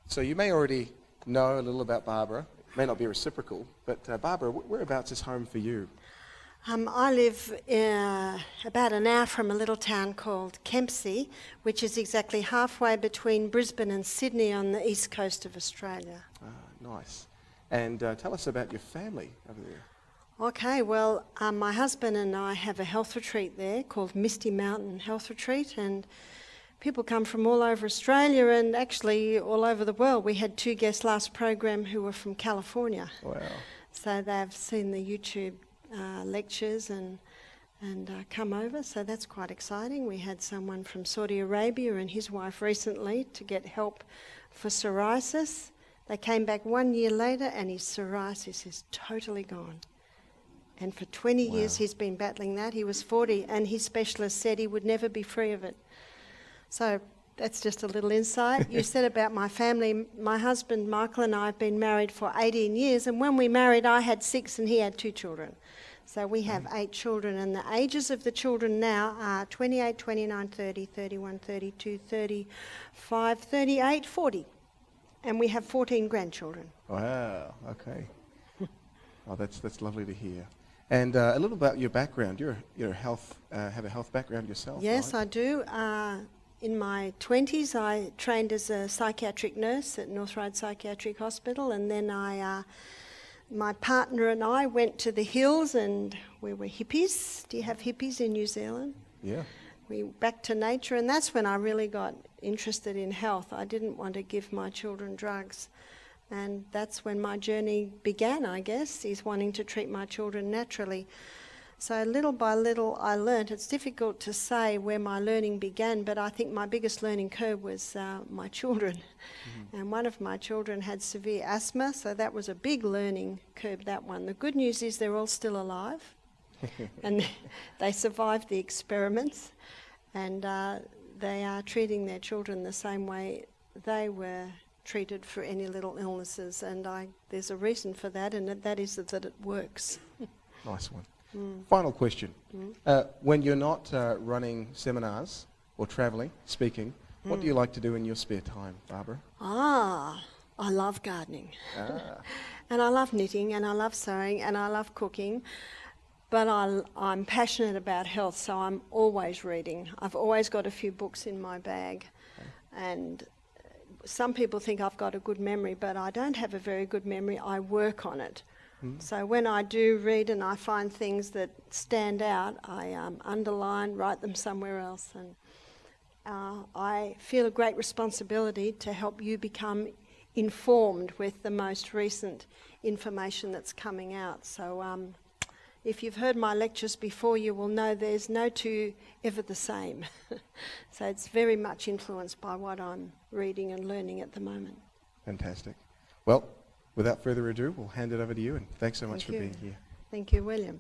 So you may already know a little about Barbara. It may not be reciprocal, but Barbara, whereabouts is home for you? I live about an hour from a little town called Kempsey, which is exactly halfway between Brisbane and Sydney on the east coast of Australia. Nice. And tell us about your family over there. Okay, well, my husband and I have a health retreat there called Misty Mountain Health Retreat, and people come from all over Australia and actually all over the world. We had 2 guests last program who were from California. Wow. So they've seen the YouTube lectures and come over, so that's quite exciting. We had someone from Saudi Arabia and his wife recently to get help for psoriasis. They came back 1 year later and his psoriasis is totally gone. And for 20 years he's been battling that. He was 40 and his specialist said he would never be free of it. So that's just a little insight. You said about my family. My husband Michael and I have been married for 18 years, and when we married I had 6 and he had 2 children. So we have 8 children, and the ages of the children now are 28, 29, 30, 31, 32, 35, 38, 40. And we have 14 grandchildren. Wow, okay. Oh, that's lovely to hear. And a little about your background. You're have a health background yourself, Yes, right? I do. In my 20s, I trained as a psychiatric nurse at North Road Psychiatric Hospital, and then my partner and I went to the hills, and we were hippies. Do you have hippies in New Zealand? Yeah. We back to nature, and that's when I really got interested in health. I didn't want to give my children drugs, and that's when my journey began, I guess, is wanting to treat my children naturally. So little by little I learnt. It's difficult to say where my learning began, but I think my biggest learning curve was my children. Mm-hmm. And one of my children had severe asthma, so that was a big learning curve, that one. The good news is they're all still alive, and they survived the experiments, and they are treating their children the same way they were treated for any little illnesses, and there's a reason for that, and that is that it works. Nice one. Final question. When you're not running seminars or travelling, speaking, what do you like to do in your spare time, Barbara? I love gardening. And I love knitting, and I love sewing, and I love cooking. But I'm passionate about health, so I'm always reading. I've always got a few books in my bag. And some people think I've got a good memory, but I don't have a very good memory. I work on it. So when I do read and I find things that stand out, I underline, write them somewhere else. And I feel a great responsibility to help you become informed with the most recent information that's coming out. So if you've heard my lectures before, you will know there's no two ever the same. So it's very much influenced by what I'm reading and learning at the moment. Fantastic. Well, without further ado, we'll hand it over to you, and thanks so much for being here. Thank you, William.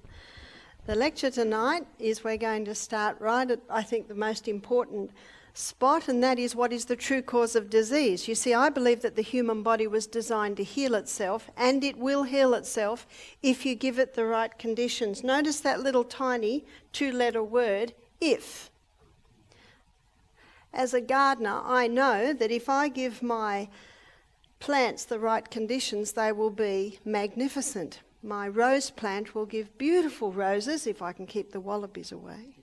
The lecture tonight is we're going to start right at, I think, the most important spot, and that is what is the true cause of disease. You see, I believe that the human body was designed to heal itself, and it will heal itself if you give it the right conditions. Notice that little tiny 2-letter word, if. As a gardener, I know that if I give my plants the right conditions, they will be magnificent. My rose plant will give beautiful roses if I can keep the wallabies away.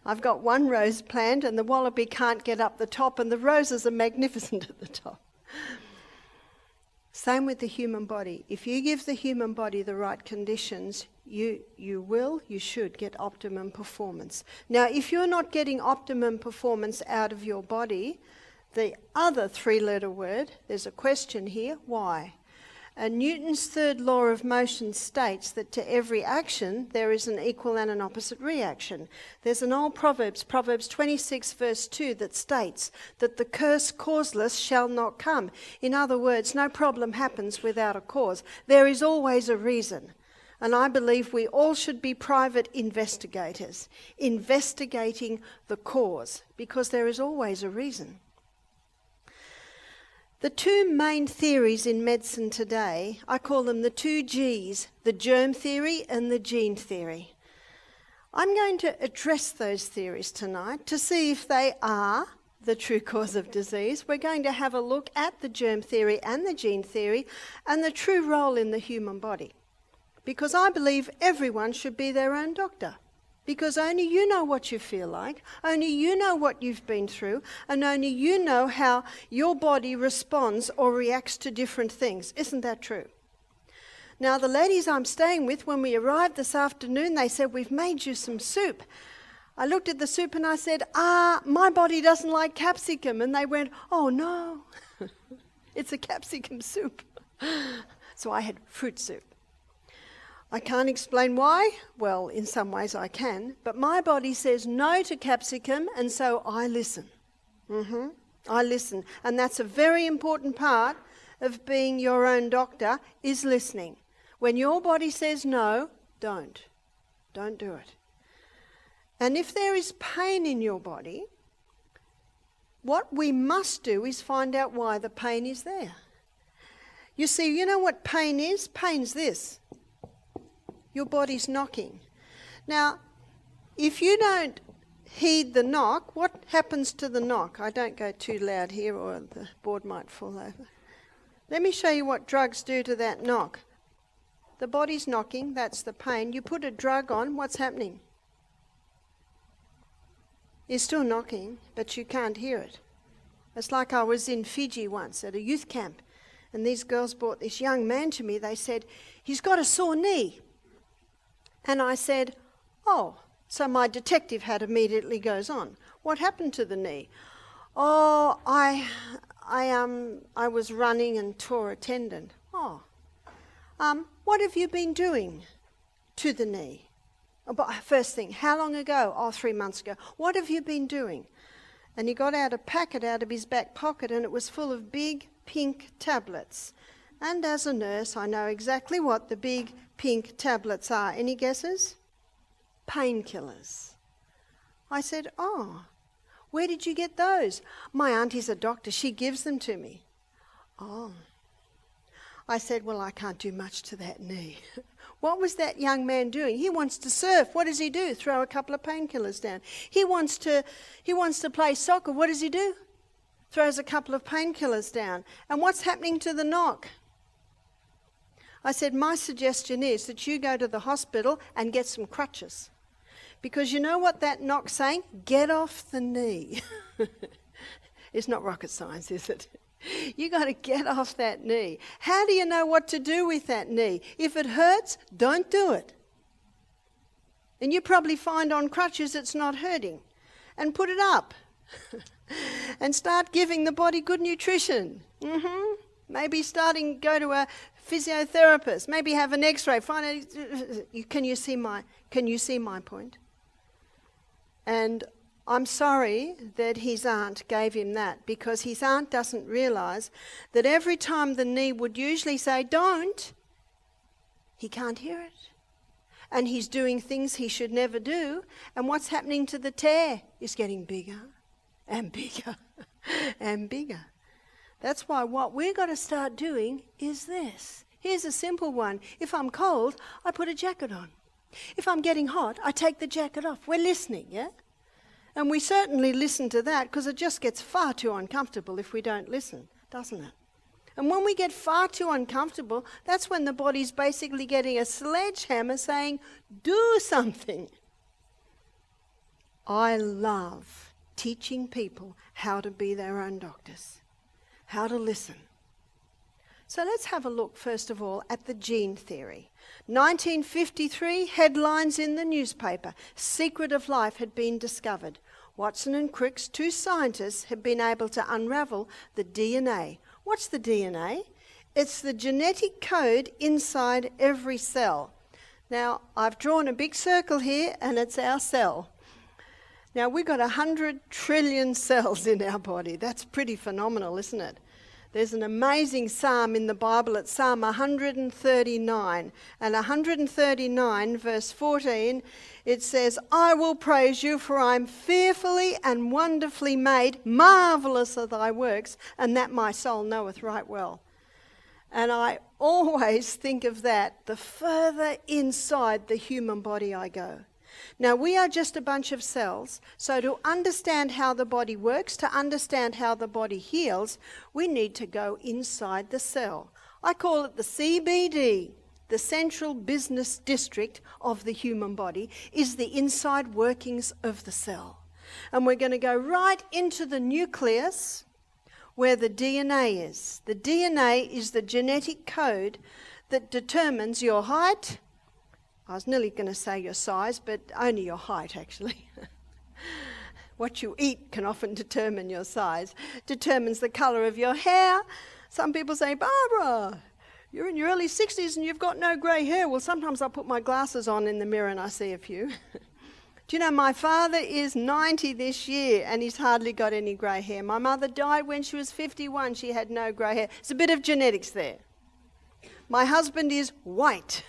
I've got one rose plant and the wallaby can't get up the top, and the roses are magnificent at the top. Same with the human body. If you give the human body the right conditions, you should get optimum performance. Now, if you're not getting optimum performance out of your body, the other 3-letter word, there's a question here, why? And Newton's third law of motion states that to every action there is an equal and an opposite reaction. There's an old Proverbs 26 verse 2, that states that the curse causeless shall not come. In other words, no problem happens without a cause. There is always a reason. And I believe we all should be private investigators, investigating the cause, because there is always a reason. The 2 main theories in medicine today, I call them the 2 Gs, the germ theory and the gene theory. I'm going to address those theories tonight to see if they are the true cause of disease. We're going to have a look at the germ theory and the gene theory and the true role in the human body. Because I believe everyone should be their own doctor. Because only you know what you feel like, only you know what you've been through, and only you know how your body responds or reacts to different things. Isn't that true? Now, the ladies I'm staying with, when we arrived this afternoon, they said, "We've made you some soup." I looked at the soup and I said, "My body doesn't like capsicum." And they went, "Oh no, it's a capsicum soup." So I had fruit soup. I can't explain why. Well, in some ways I can. But my body says no to capsicum, and so I listen. I listen. And that's a very important part of being your own doctor, is listening. When your body says no, don't. Don't do it. And if there is pain in your body, what we must do is find out why the pain is there. You see, you know what pain is? Pain's this. Your body's knocking. Now, if you don't heed the knock, what happens to the knock? I don't go too loud here or the board might fall over. Let me show you what drugs do to that knock. The body's knocking, that's the pain. You put a drug on, what's happening? You're still knocking, but you can't hear it. It's like I was in Fiji once at a youth camp, and these girls brought this young man to me. They said, "He's got a sore knee." And I said, "Oh," so my detective hat immediately goes on. "What happened to the knee?" "Oh, I was running and tore a tendon." "Oh, what have you been doing to the knee?" First thing, "How long ago?" "Oh, 3 months ago." "What have you been doing?" And he got out a packet out of his back pocket, and it was full of big pink tablets. And as a nurse, I know exactly what the big pink tablets are. Any guesses? Painkillers. I said, "Oh, where did you get those?" "My auntie's a doctor. She gives them to me." "Oh." I said, "Well, I can't do much to that knee." What was that young man doing? He wants to surf. What does he do? Throw a couple of painkillers down. He wants to play soccer. What does he do? Throws a couple of painkillers down. And what's happening to the knock? I said, my suggestion is that you go to the hospital and get some crutches. Because you know what that knock's saying? Get off the knee. It's not rocket science, is it? You got to get off that knee. How do you know what to do with that knee? If it hurts, don't do it. And you probably find on crutches it's not hurting. And put it up. And start giving the body good nutrition. Maybe go to a physiotherapist. Maybe have an X-ray. Find out. Can you see my point? And I'm sorry that his aunt gave him that, because his aunt doesn't realise that every time the knee would usually say, "Don't," he can't hear it. And he's doing things he should never do. And what's happening to the tear is getting bigger and bigger and bigger. That's why what we've got to start doing is this. Here's a simple one. If I'm cold, I put a jacket on. If I'm getting hot, I take the jacket off. We're listening, yeah? And we certainly listen to that, because it just gets far too uncomfortable if we don't listen, doesn't it? And when we get far too uncomfortable, that's when the body's basically getting a sledgehammer saying, do something. I love teaching people how to be their own doctors, how to listen. So let's have a look, first of all, at the gene theory. 1953, headlines in the newspaper. Secret of life had been discovered. Watson and Crick's, two scientists, have been able to unravel the DNA. What's the DNA? It's the genetic code inside every cell. Now, I've drawn a big circle here, and it's our cell. Now, we've got 100 trillion cells in our body. That's pretty phenomenal, isn't it? There's an amazing psalm in the Bible. It's Psalm 139. And 139, verse 14, it says, I will praise you, for I am fearfully and wonderfully made. Marvellous are thy works, and that my soul knoweth right well. And I always think of that the further inside the human body I go. Now, we are just a bunch of cells, so to understand how the body works, to understand how the body heals, we need to go inside the cell. I call it the CBD, the central business district of the human body, is the inside workings of the cell. And we're going to go right into the nucleus where the DNA is. The DNA is the genetic code that determines your height. I was nearly going to say your size, but only your height, actually. What you eat can often determine your size. Determines the colour of your hair. Some people say, Barbara, you're in your early 60s and you've got no grey hair. Well, sometimes I put my glasses on in the mirror and I see a few. Do you know, my father is 90 this year and he's hardly got any grey hair. My mother died when she was 51. She had no grey hair. There's a bit of genetics there. My husband is white.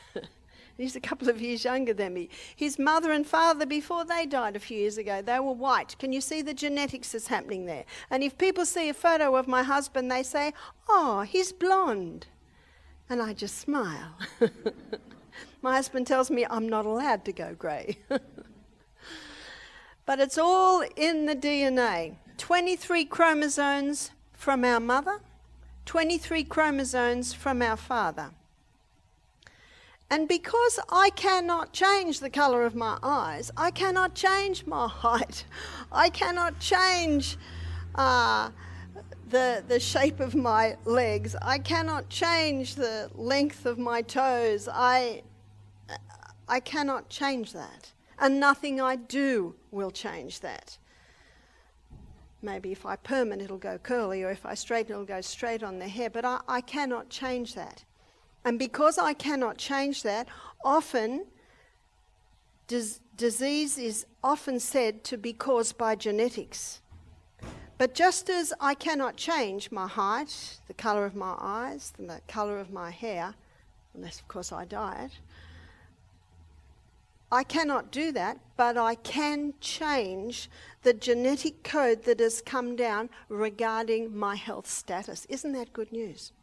He's a couple of years younger than me. His mother and father, before they died a few years ago, they were white. Can you see the genetics that's happening there? And if people see a photo of my husband, they say, oh, he's blonde. And I just smile. My husband tells me I'm not allowed to go grey. But it's all in the DNA. 23 chromosomes from our mother, 23 chromosomes from our father. And because I cannot change the colour of my eyes, I cannot change my height, I cannot change the shape of my legs, I cannot change the length of my toes, I cannot change that. And nothing I do will change that. Maybe if I perm it, it'll go curly, or if I straighten it, it'll go straight on the hair, but I cannot change that. And because I cannot change that, often disease is often said to be caused by genetics. But just as I cannot change my height, the colour of my eyes, the colour of my hair, unless of course I dye it, I cannot do that, but I can change the genetic code that has come down regarding my health status. Isn't that good news?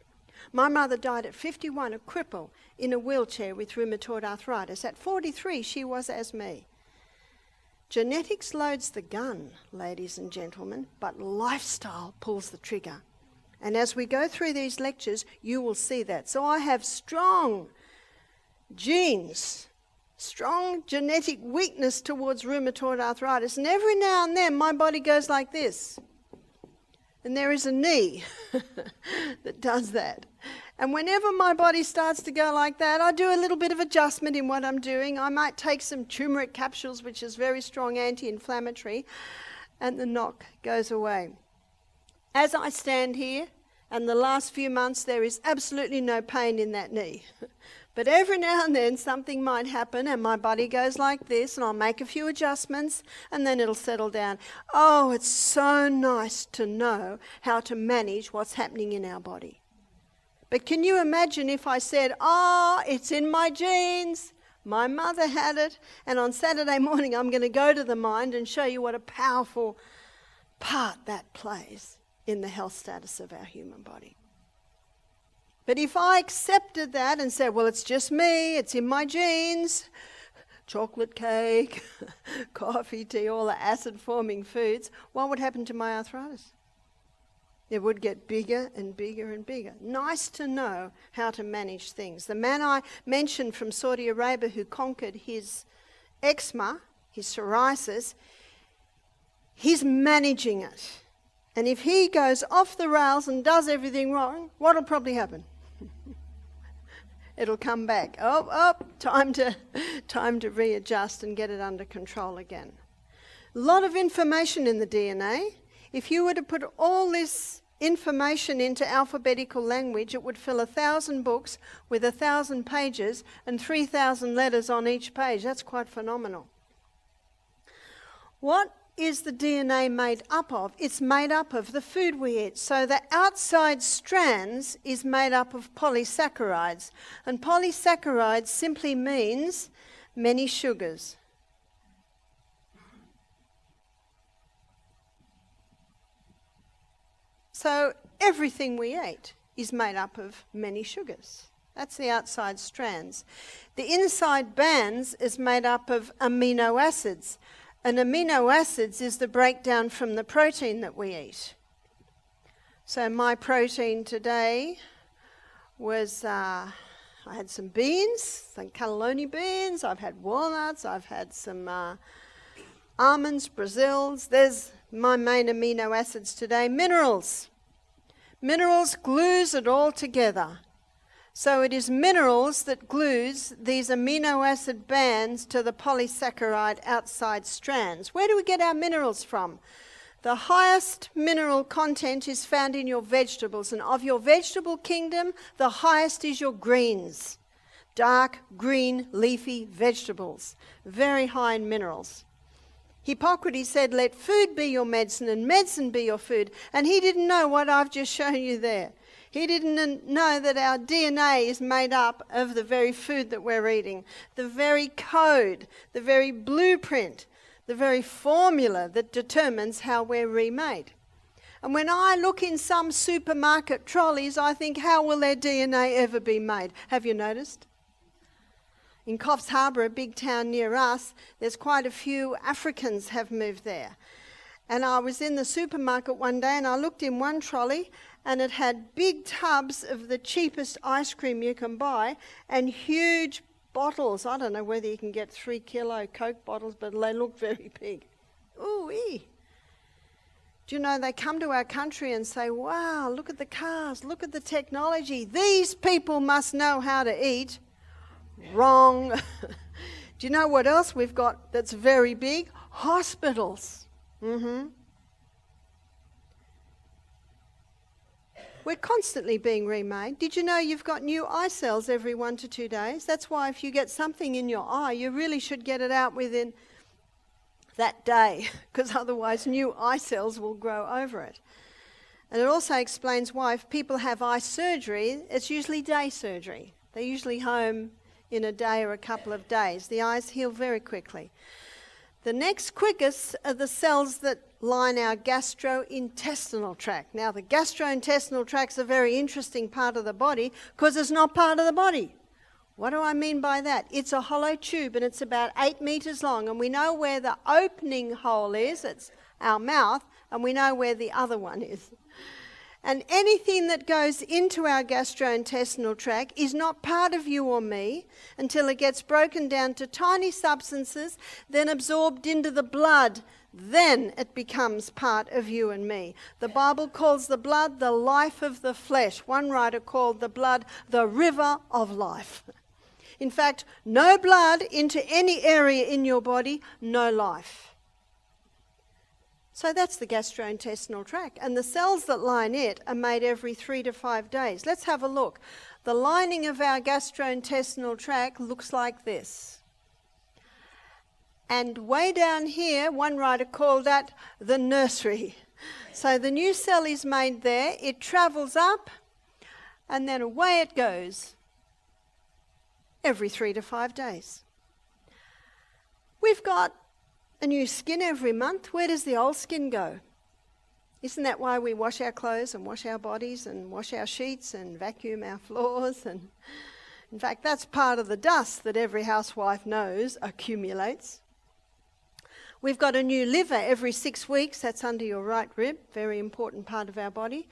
My mother died at 51, a cripple, in a wheelchair with rheumatoid arthritis. At 43, she was as me. Genetics loads the gun, ladies and gentlemen, but lifestyle pulls the trigger. And as we go through these lectures, you will see that. So I have strong genes, strong genetic weakness towards rheumatoid arthritis. And every now and then, my body goes like this. And there is a knee that does that. And whenever my body starts to go like that, I do a little bit of adjustment in what I'm doing. I might take some turmeric capsules, which is very strong anti-inflammatory, and the knock goes away. As I stand here, and the last few months, there is absolutely no pain in that knee. But every now and then something might happen and my body goes like this and I'll make a few adjustments and then it'll settle down. Oh, it's so nice to know how to manage what's happening in our body. But can you imagine if I said, oh, it's in my genes, my mother had it, and on Saturday morning I'm going to go to the mind and show you what a powerful part that plays in the health status of our human body. But if I accepted that and said, well, it's just me, it's in my genes, chocolate cake, coffee, tea, all the acid-forming foods, what would happen to my arthritis? It would get bigger and bigger and bigger. Nice to know how to manage things. The man I mentioned from Saudi Arabia who conquered his eczema, his psoriasis, he's managing it. And if he goes off the rails and does everything wrong, what'll probably happen? It'll come back. Time to readjust and get it under control again. A lot of information in the DNA. If you were to put all this information into alphabetical language, it would fill 1,000 books with 1,000 pages and 3,000 letters on each page. That's quite phenomenal. What is the DNA made up of? It's made up of the food we eat. So the outside strands is made up of polysaccharides. And polysaccharides simply means many sugars. So everything we eat is made up of many sugars. That's the outside strands. The inside bands is made up of amino acids. And amino acids is the breakdown from the protein that we eat. So my protein today was, I had some beans, some cannelloni beans, I've had walnuts, I've had some almonds, Brazils. There's my main amino acids today. Minerals. Minerals glues it all together. So it is minerals that glues these amino acid bands to the polysaccharide outside strands. Where do we get our minerals from? The highest mineral content is found in your vegetables, and of your vegetable kingdom, the highest is your greens. Dark, green, leafy vegetables. Very high in minerals. Hippocrates said, let food be your medicine and medicine be your food. And he didn't know what I've just shown you there. He didn't know that our DNA is made up of the very food that we're eating, the very code, the very blueprint, the very formula that determines how we're remade. And when I look in some supermarket trolleys, I think, how will their DNA ever be made? Have you noticed? In Coffs Harbour, a big town near us, there's quite a few Africans have moved there. And I was in the supermarket one day and I looked in one trolley and it had big tubs of the cheapest ice cream you can buy and huge bottles. I don't know whether you can get 3 kilo Coke bottles, but they look very big. Ooh-wee. Do you know, they come to our country and say, wow, look at the cars, look at the technology. These people must know how to eat. Wrong. Do you know what else we've got that's very big? Hospitals. We're constantly being remade. Did you know you've got new eye cells every 1 to 2 days? That's why if you get something in your eye, you really should get it out within that day, because otherwise new eye cells will grow over it. And it also explains why if people have eye surgery, it's usually day surgery. They're usually home in a day or a couple of days. The eyes heal very quickly. The next quickest are the cells that line our gastrointestinal tract. Now, the gastrointestinal tract's a very interesting part of the body because it's not part of the body. What do I mean by that? It's a hollow tube and it's about 8 meters long, and we know where the opening hole is, it's our mouth, and we know where the other one is. And anything that goes into our gastrointestinal tract is not part of you or me until it gets broken down to tiny substances, then absorbed into the blood. Then it becomes part of you and me. The Bible calls the blood the life of the flesh. One writer called the blood the river of life. In fact, no blood into any area in your body, no life. So that's the gastrointestinal tract. And the cells that line it are made every 3 to 5 days. Let's have a look. The lining of our gastrointestinal tract looks like this. And way down here, one writer called that the nursery. So the new cell is made there. It travels up and then away it goes every 3 to 5 days. We've got a new skin every month. Where does the old skin go? Isn't that why we wash our clothes and wash our bodies and wash our sheets and vacuum our floors? And in fact, that's part of the dust that every housewife knows accumulates. We've got a new liver every 6 weeks. That's under your right rib, very important part of our body.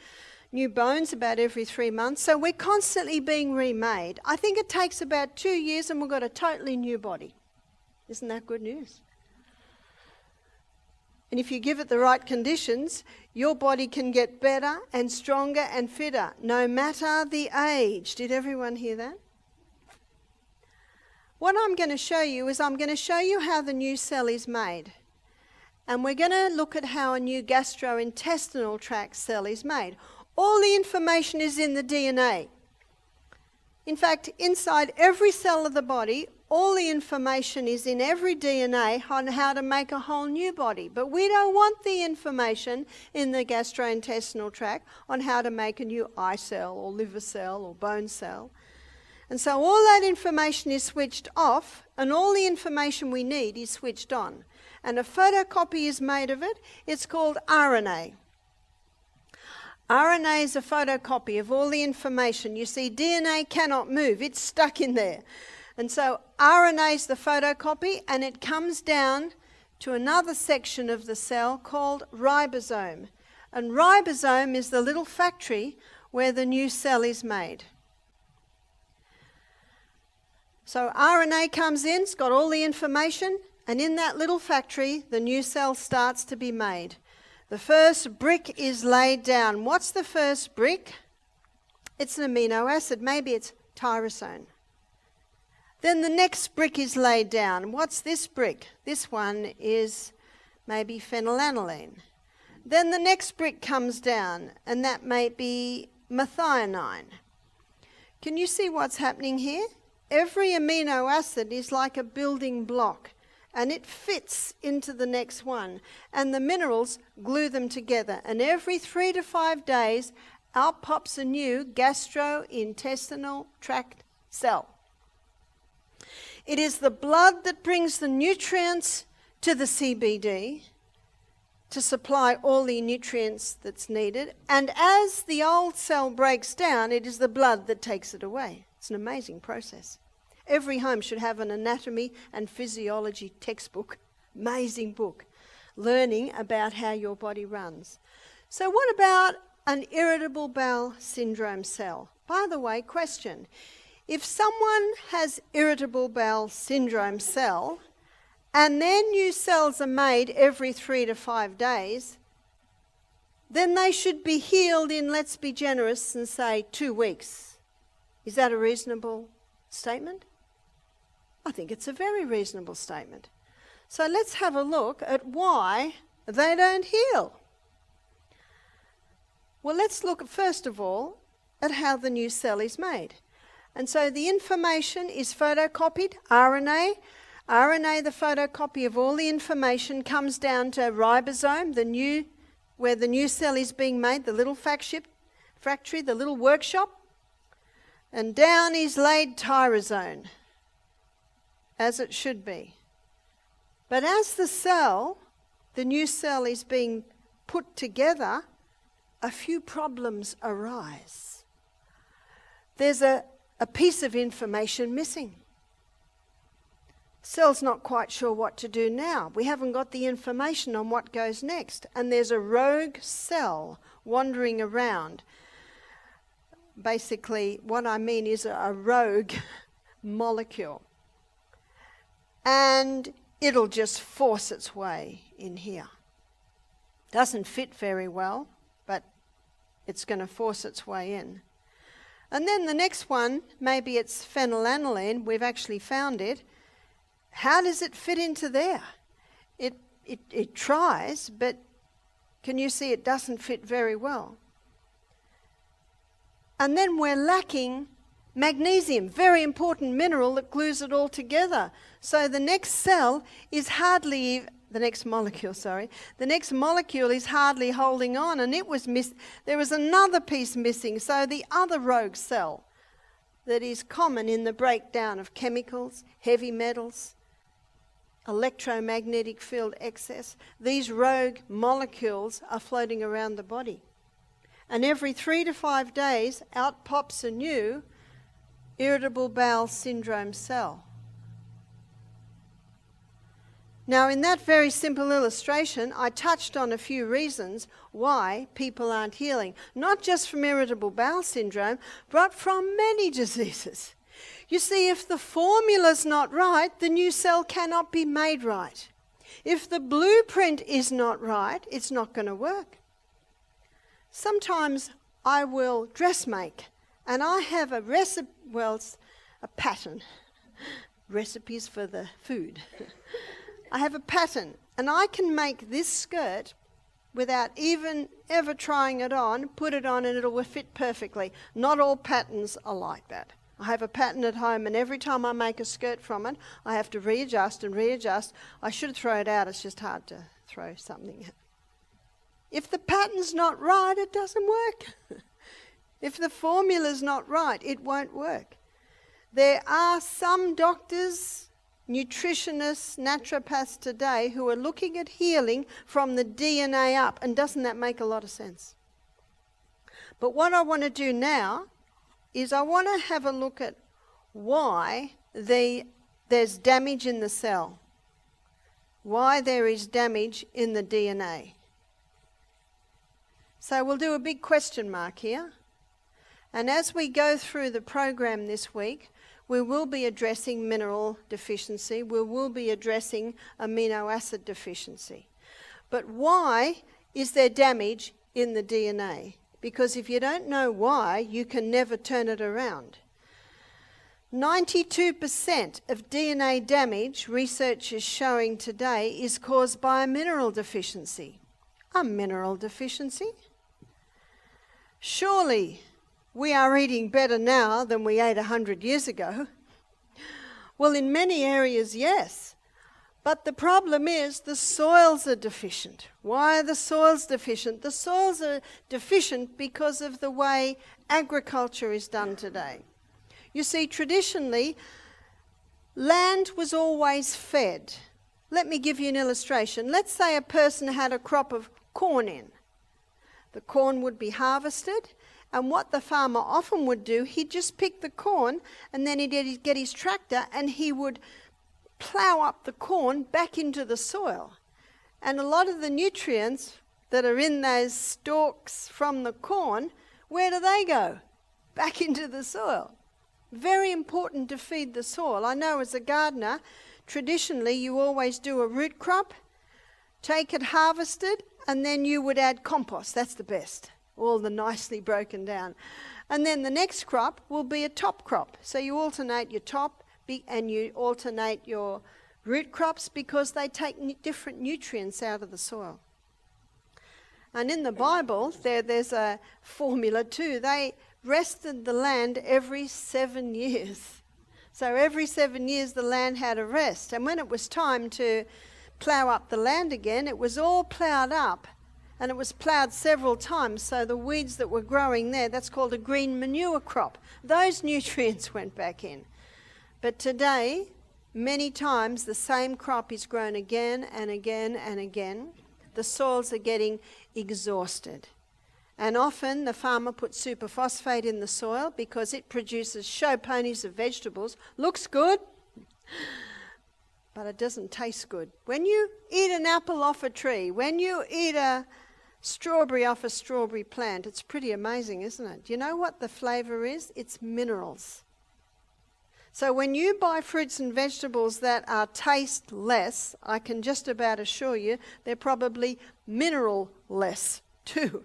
New bones about every 3 months. So we're constantly being remade. I think it takes about 2 years and we've got a totally new body. Isn't that good news? And if you give it the right conditions, your body can get better and stronger and fitter, no matter the age. Did everyone hear that? What I'm going to show you is I'm going to show you how the new cell is made. And we're going to look at how a new gastrointestinal tract cell is made. All the information is in the DNA. In fact, inside every cell of the body, all the information is in every DNA on how to make a whole new body. But we don't want the information in the gastrointestinal tract on how to make a new eye cell or liver cell or bone cell. And so all that information is switched off, and all the information we need is switched on. And a photocopy is made of it. It's called RNA. RNA is a photocopy of all the information. You see, DNA cannot move. It's stuck in there. And so RNA is the photocopy, and it comes down to another section of the cell called ribosome. And ribosome is the little factory where the new cell is made. So RNA comes in, it's got all the information, and in that little factory, the new cell starts to be made. The first brick is laid down. What's the first brick? It's an amino acid. Maybe it's tyrosine. Then the next brick is laid down. What's this brick? This one is maybe phenylalanine. Then the next brick comes down, and that may be methionine. Can you see what's happening here? Every amino acid is like a building block, and it fits into the next one. And the minerals glue them together. And every 3 to 5 days, out pops a new gastrointestinal tract cell. It is the blood that brings the nutrients to the CBD to supply all the nutrients that's needed. And as the old cell breaks down, it is the blood that takes it away. It's an amazing process. Every home should have an anatomy and physiology textbook, amazing book, learning about how your body runs. So what about an irritable bowel syndrome cell? By the way, question. If someone has irritable bowel syndrome cell, and their new cells are made every 3 to 5 days, then they should be healed in, let's be generous and say, 2 weeks. Is that a reasonable statement? I think it's a very reasonable statement. So let's have a look at why they don't heal. Well, let's look first of all at how the new cell is made. And so the information is photocopied, RNA. RNA, the photocopy of all the information, comes down to ribosome, where the new cell is being made, the little factory, the little workshop. And down is laid tyrosine, as it should be. But as the new cell is being put together, a few problems arise. There's a piece of information missing. Cell's not quite sure what to do now. We haven't got the information on what goes next. And there's a rogue cell wandering around. Basically, what I mean is a rogue molecule. And it'll just force its way in here. Doesn't fit very well, but it's going to force its way in. And then the next one, maybe it's phenylalanine, we've actually found it. How does it fit into there? It tries, but can you see it doesn't fit very well? And then we're lacking magnesium, very important mineral that glues it all together. So the next cell is hardly, the next molecule is hardly holding on, and there was another piece missing. So the other rogue cell that is common in the breakdown of chemicals, heavy metals, electromagnetic field excess, these rogue molecules are floating around the body. And every 3 to 5 days, out pops a new irritable bowel syndrome cell. Now, in that very simple illustration, I touched on a few reasons why people aren't healing, not just from irritable bowel syndrome, but from many diseases. You see, if the formula's not right, the new cell cannot be made right. If the blueprint is not right, it's not going to work. Sometimes I will dress make, and I have a recipe, it's a pattern, recipes for the food. I have a pattern, and I can make this skirt without even ever trying it on, put it on, and it'll fit perfectly. Not all patterns are like that. I have a pattern at home, and every time I make a skirt from it, I have to readjust and readjust. I should throw it out. It's just hard to throw something out. If the pattern's not right, it doesn't work. If the formula's not right, it won't work. There are some doctors, nutritionists, naturopaths today who are looking at healing from the DNA up, and doesn't that make a lot of sense? But what I want to do now is I want to have a look at why there's damage in the cell, why there is damage in the DNA. So we'll do a big question mark here. And as we go through the program this week, we will be addressing mineral deficiency. We will be addressing amino acid deficiency. But why is there damage in the DNA? Because if you don't know why, you can never turn it around. 92% of DNA damage, research is showing today, is caused by a mineral deficiency. A mineral deficiency? Surely we are eating better now than we ate 100 years ago. Well, in many areas, yes. But the problem is the soils are deficient. Why are the soils deficient? The soils are deficient because of the way agriculture is done today. You see, traditionally, land was always fed. Let me give you an illustration. Let's say a person had a crop of corn in. The corn would be harvested, and what the farmer often would do, he'd just pick the corn, and then he'd get his tractor, and he would plough up the corn back into the soil. And a lot of the nutrients that are in those stalks from the corn, where do they go? Back into the soil. Very important to feed the soil. I know as a gardener, traditionally you always do a root crop, take it harvested, and then you would add compost. That's the best, all the nicely broken down. And then the next crop will be a top crop. So you alternate your top and you alternate your root crops because they take different nutrients out of the soil. And in the Bible, there's a formula too. They rested the land every 7 years. So every 7 years the land had a rest. And when it was time to plough up the land again, it was all ploughed up. And it was ploughed several times, so the weeds that were growing there, that's called a green manure crop. Those nutrients went back in. But today, many times the same crop is grown again and again and again. The soils are getting exhausted. And often the farmer puts superphosphate in the soil because it produces show ponies of vegetables. Looks good, but it doesn't taste good. When you eat an apple off a tree, when you eat a strawberry off a strawberry plant, it's pretty amazing, isn't it? Do you know what the flavour is? It's minerals. So when you buy fruits and vegetables that are tasteless, I can just about assure you they're probably mineral-less too.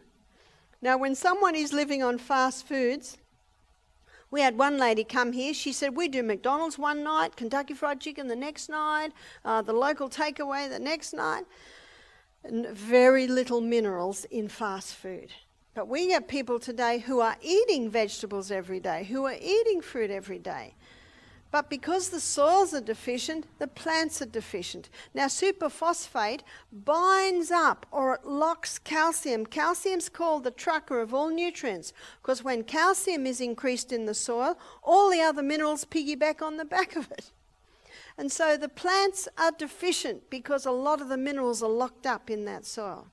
Now, when someone is living on fast foods, we had one lady come here, she said, we do McDonald's one night, Kentucky Fried Chicken the next night, the local takeaway the next night. And very little minerals in fast food. But we have people today who are eating vegetables every day, who are eating fruit every day. But because the soils are deficient, the plants are deficient. Now, superphosphate binds up or it locks calcium. Calcium's called the trucker of all nutrients because when calcium is increased in the soil, all the other minerals piggyback on the back of it. And so the plants are deficient because a lot of the minerals are locked up in that soil.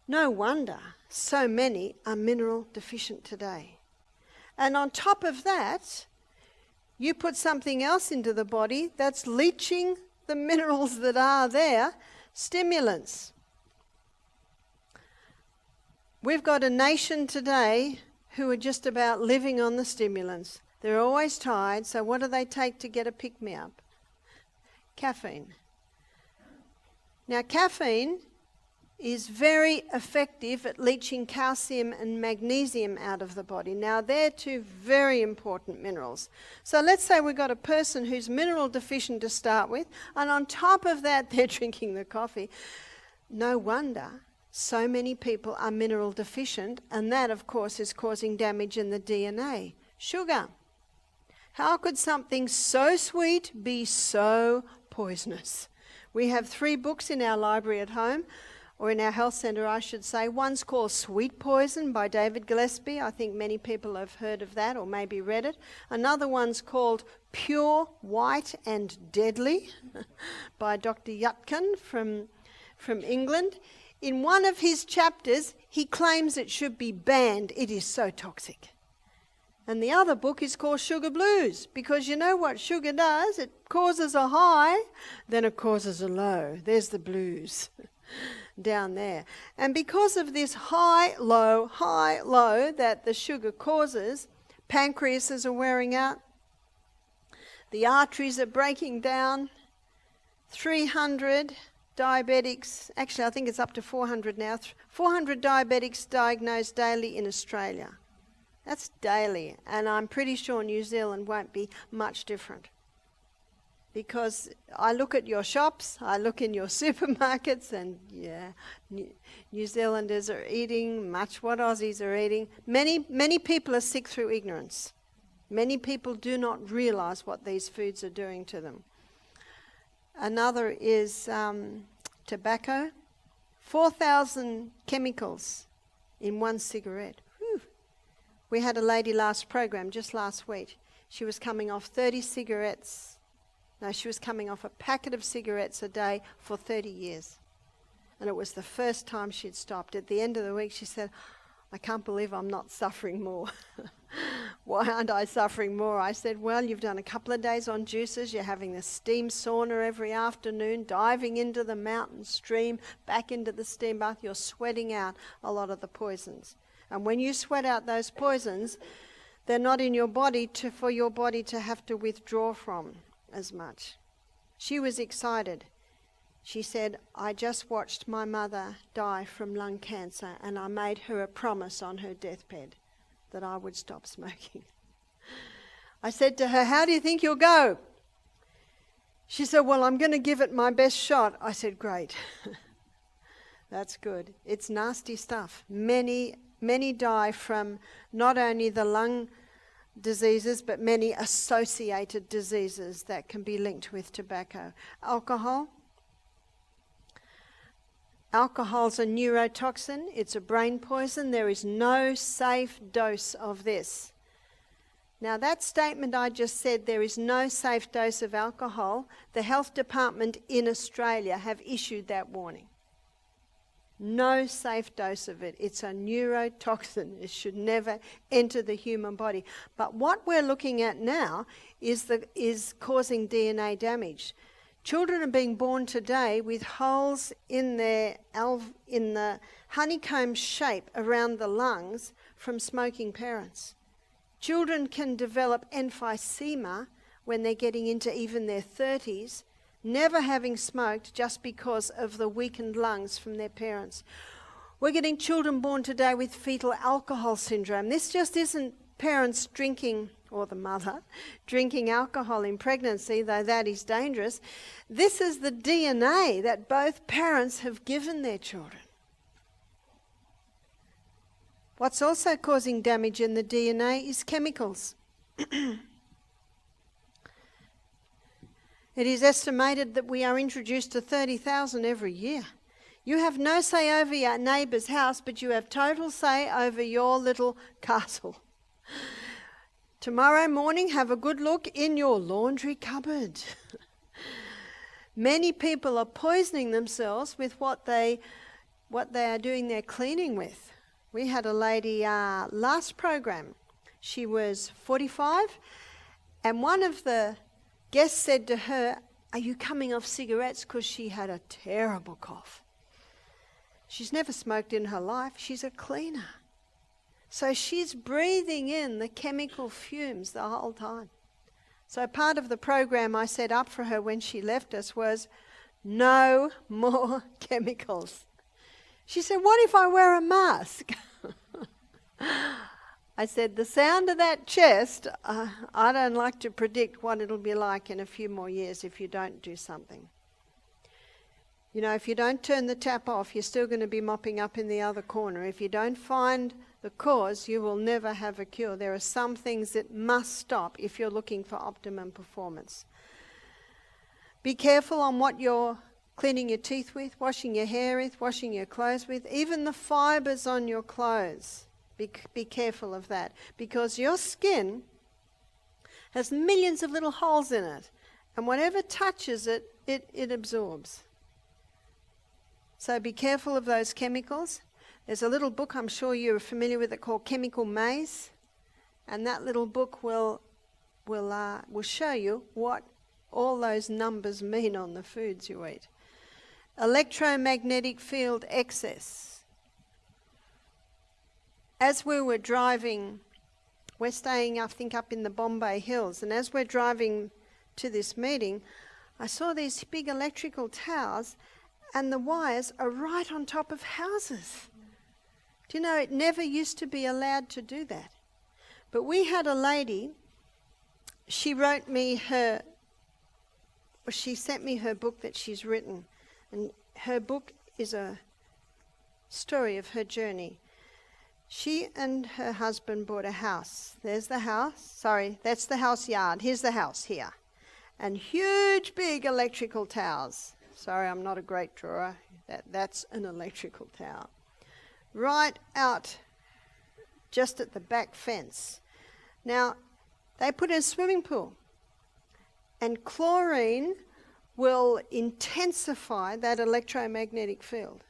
No wonder so many are mineral deficient today. And on top of that, you put something else into the body that's leaching the minerals that are there, stimulants. We've got a nation today who are just about living on the stimulants. They're always tired, so what do they take to get a pick-me-up? Caffeine. Now, caffeine is very effective at leaching calcium and magnesium out of the body. Now, they're two very important minerals. So let's say we've got a person who's mineral deficient to start with, and on top of that, they're drinking the coffee. No wonder so many people are mineral deficient, and that, of course, is causing damage in the DNA. Sugar. How could something so sweet be so poisonous? We have 3 books in our library at home, or in our health centre, I should say. One's called Sweet Poison by David Gillespie. I think many people have heard of that or maybe read it. Another one's called Pure, White and Deadly by Dr. Yutkin from England. In one of his chapters, he claims it should be banned. It is so toxic. And the other book is called Sugar Blues, because you know what sugar does? It causes a high, then it causes a low. There's the blues down there. And because of this high, low that the sugar causes, pancreases are wearing out, the arteries are breaking down, 300 diabetics, actually I think it's up to 400 now, 400 diabetics diagnosed daily in Australia. That's daily, and I'm pretty sure New Zealand won't be much different. Because I look at your shops, I look in your supermarkets, and yeah, New Zealanders are eating much what Aussies are eating. Many people are sick through ignorance. Many people do not realise what these foods are doing to them. Another is tobacco. 4,000 chemicals in one cigarette. Whew. We had a lady just last week. She was coming off 30 cigarettes. No, she was coming off a packet of cigarettes a day for 30 years. And it was the first time she'd stopped. At the end of the week, she said, I can't believe I'm not suffering more. Why aren't I suffering more? I said, well, you've done a couple of days on juices. You're having the steam sauna every afternoon, diving into the mountain stream, back into the steam bath. You're sweating out a lot of the poisons. And when you sweat out those poisons, they're not in your body for your body to have to withdraw from as much. She was excited. She said, I just watched my mother die from lung cancer, and I made her a promise on her deathbed that I would stop smoking. I said to her, how do you think you'll go? She said, well, I'm going to give it my best shot. I said, great. That's good. It's nasty stuff. Many die from not only the lung diseases, but many associated diseases that can be linked with tobacco. Alcohol's a neurotoxin. It's a brain poison. There is no safe dose of this. Now, that statement I just said, there is no safe dose of alcohol, the health department in Australia have issued that warning. No safe dose of it. It's a neurotoxin. It should never enter the human body. But what we're looking at now is causing DNA damage. Children are being born today with holes in the honeycomb shape around the lungs from smoking parents. Children can develop emphysema when they're getting into even their 30s, never having smoked just because of the weakened lungs from their parents. We're getting children born today with fetal alcohol syndrome. This just isn't parents drinking, or the mother, drinking alcohol in pregnancy, though that is dangerous. This is the DNA that both parents have given their children. What's also causing damage in the DNA is chemicals. It is estimated that we are introduced to 30,000 every year. You have no say over your neighbour's house, but you have total say over your little castle. Tomorrow morning, have a good look in your laundry cupboard. Many people are poisoning themselves with what they are doing their cleaning with. We had a lady last program. She was 45, and one of the guests said to her, are you coming off cigarettes? Because she had a terrible cough. She's never smoked in her life. She's a cleaner. So she's breathing in the chemical fumes the whole time. So part of the program I set up for her when she left us was no more chemicals. She said, what if I wear a mask? I said, the sound of that chest, I don't like to predict what it'll be like in a few more years if you don't do something. You know, if you don't turn the tap off, you're still going to be mopping up in the other corner. If you don't find the cause, you will never have a cure. There are some things that must stop if you're looking for optimum performance. Be careful on what you're cleaning your teeth with, washing your hair with, washing your clothes with, even the fibres on your clothes. Be careful of that, because your skin has millions of little holes in it, and whatever touches it, it absorbs. So be careful of those chemicals. There's a little book, I'm sure you're familiar with it, called Chemical Maze. And that little book will show you what all those numbers mean on the foods you eat. Electromagnetic field excess. As we were driving, we're staying, I think, up in the Bombay Hills, and as we're driving to this meeting, I saw these big electrical towers, and the wires are right on top of houses. Do you know, it never used to be allowed to do that. But we had a lady, she sent me her book that she's written. And her book is a story of her journey. She and her husband bought a house. There's the house. Sorry, that's the house yard. Here's the house here. And huge, big electrical towers. Sorry, I'm not a great drawer. That's an electrical tower. Right out just at the back fence. Now, they put in a swimming pool. And chlorine will intensify that electromagnetic field.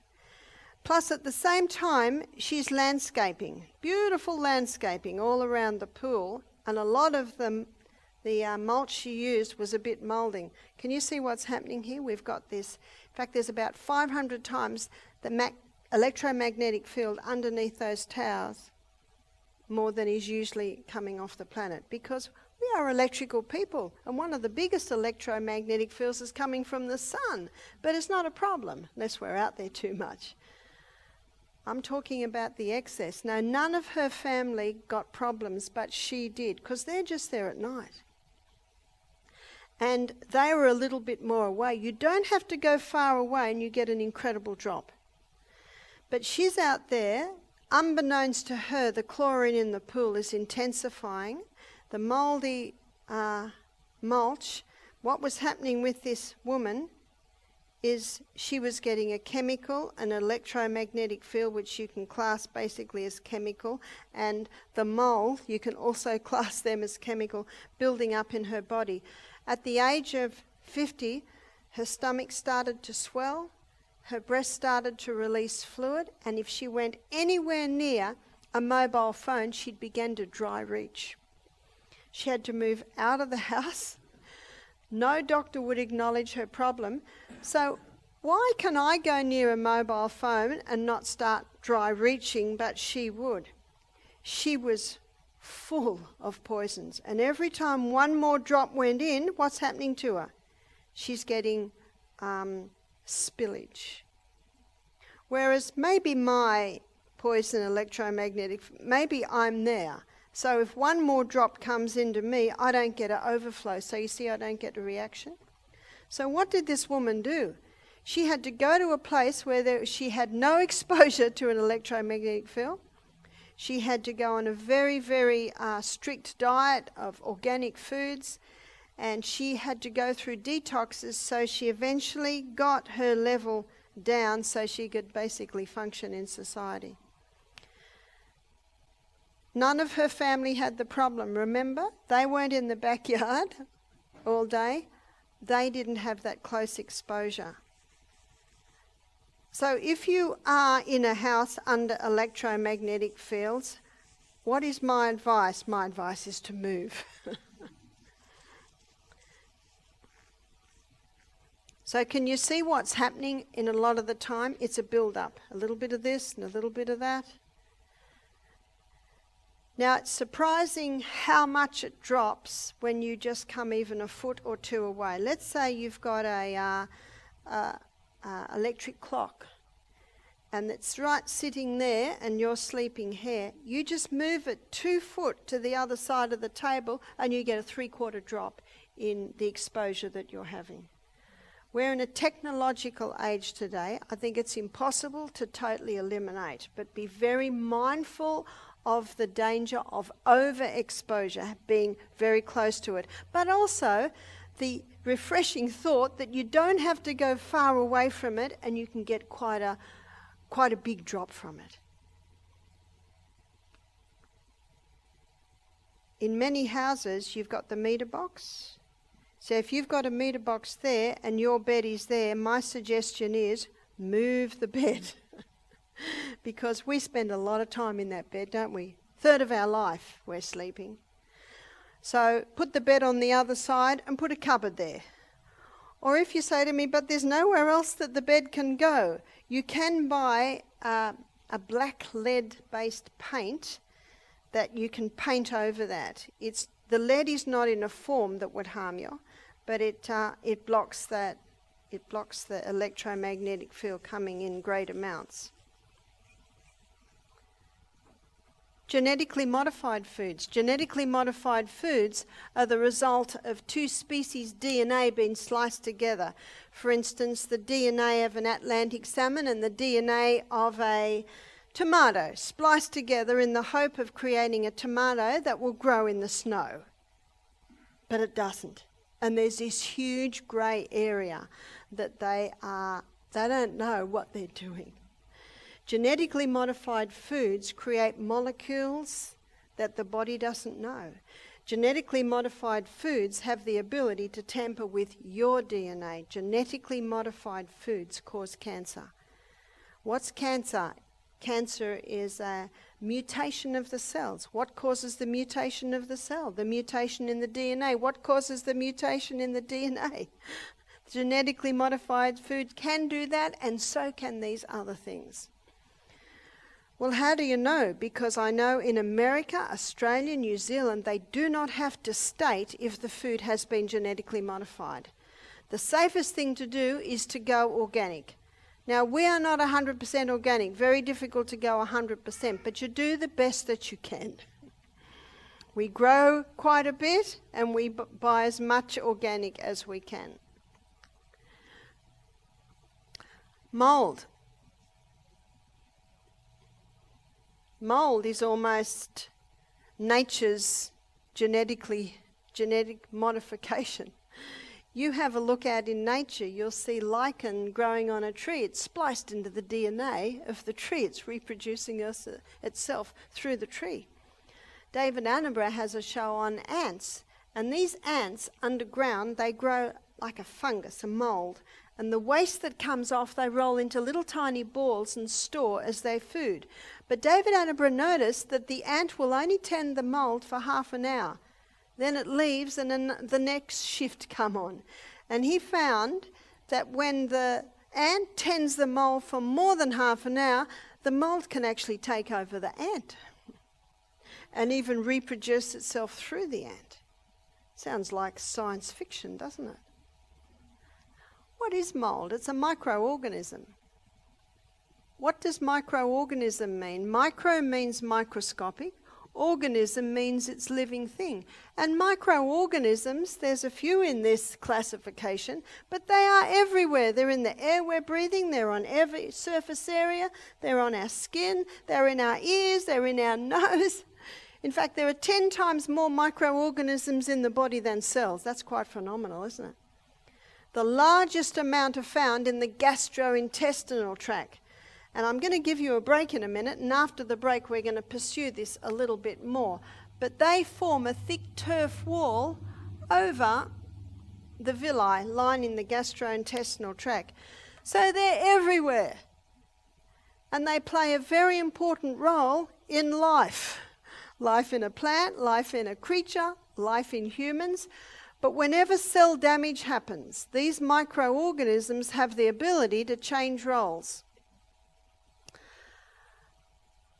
Plus, at the same time, she's landscaping, beautiful landscaping all around the pool, and a lot of the mulch she used was a bit moulding. Can you see what's happening here? We've got this. In fact, there's about 500 times the electromagnetic field underneath those towers more than is usually coming off the planet, because we are electrical people, and one of the biggest electromagnetic fields is coming from the sun, but it's not a problem unless we're out there too much. I'm talking about the excess. Now, none of her family got problems, but she did, because they're just there at night. And they were a little bit more away. You don't have to go far away and you get an incredible drop. But she's out there. Unbeknownst to her, the chlorine in the pool is intensifying. The mouldy mulch, what was happening with this woman is she was getting a chemical, an electromagnetic field, which you can class basically as chemical, and the mold, you can also class them as chemical, building up in her body. At the age of 50, her stomach started to swell, her breast started to release fluid, and if she went anywhere near a mobile phone, she'd begin to dry reach. She had to move out of the house. No doctor would acknowledge her problem. So why can I go near a mobile phone and not start dry reaching, but she would? She was full of poisons. And every time one more drop went in, what's happening to her? She's getting spillage. Whereas maybe my poison electromagnetic, maybe I'm there. So if one more drop comes into me, I don't get an overflow. So you see, I don't get a reaction. So what did this woman do? She had to go to a place where she had no exposure to an electromagnetic field. She had to go on a very, very strict diet of organic foods. And she had to go through detoxes, so she eventually got her level down so she could basically function in society. None of her family had the problem. Remember, they weren't in the backyard all day. They didn't have that close exposure. So if you are in a house under electromagnetic fields, what is my advice? My advice is to move. So can you see what's happening in a lot of the time? It's a build-up. A little bit of this and a little bit of that. Now, it's surprising how much it drops when you just come even a foot or two away. Let's say you've got a electric clock, and it's right sitting there and you're sleeping here. You just move it 2 foot to the other side of the table and you get a 3/4 drop in the exposure that you're having. We're in a technological age today. I think it's impossible to totally eliminate, but be very mindful of the danger of overexposure, being very close to it. But also the refreshing thought that you don't have to go far away from it and you can get quite a big drop from it. In many houses, you've got the meter box. So if you've got a meter box there and your bed is there, my suggestion is move the bed. Because we spend a lot of time in that bed, don't we? Third of our life we're sleeping. So put the bed on the other side and put a cupboard there. Or if you say to me, but there's nowhere else that the bed can go, you can buy a black lead-based paint that you can paint over that. The lead is not in a form that would harm you, but it blocks the electromagnetic field coming in great amounts. Genetically modified foods. Genetically modified foods are the result of two species' DNA being sliced together. For instance, the DNA of an Atlantic salmon and the DNA of a tomato spliced together in the hope of creating a tomato that will grow in the snow. But it doesn't. And there's this huge grey area that they don't know what they're doing. Genetically modified foods create molecules that the body doesn't know. Genetically modified foods have the ability to tamper with your DNA. Genetically modified foods cause cancer. What's cancer? Cancer is a mutation of the cells. What causes the mutation of the cell? The mutation in the DNA. What causes the mutation in the DNA? Genetically modified food can do that, and so can these other things. Well, how do you know? Because I know in America, Australia, New Zealand, they do not have to state if the food has been genetically modified. The safest thing to do is to go organic. Now, we are not 100% organic, very difficult to go 100%, but you do the best that you can. We grow quite a bit and we buy as much organic as we can. Mold. Mold is almost nature's genetic modification. You have a look out in nature, you'll see lichen growing on a tree. It's spliced into the DNA of the tree. It's reproducing itself through the tree. David Attenborough has a show on ants, and these ants underground, they grow like a fungus, a mold, and the waste that comes off they roll into little tiny balls and store as their food. But David Attenborough noticed that the ant will only tend the mold for half an hour. Then it leaves and then the next shift come on. And he found that when the ant tends the mold for more than half an hour, the mold can actually take over the ant and even reproduce itself through the ant. Sounds like science fiction, doesn't it? What is mold? It's a microorganism. What does microorganism mean? Micro means microscopic. Organism means it's living thing. And microorganisms, there's a few in this classification, but they are everywhere. They're in the air we're breathing, they're on every surface area, they're on our skin, they're in our ears, they're in our nose. In fact, there are 10 times more microorganisms in the body than cells. That's quite phenomenal, isn't it? The largest amount are found in the gastrointestinal tract. And I'm going to give you a break in a minute, and after the break we're going to pursue this a little bit more. But they form a thick turf wall over the villi lining the gastrointestinal tract. So they're everywhere. And they play a very important role in life. Life in a plant, life in a creature, life in humans. But whenever cell damage happens, these microorganisms have the ability to change roles.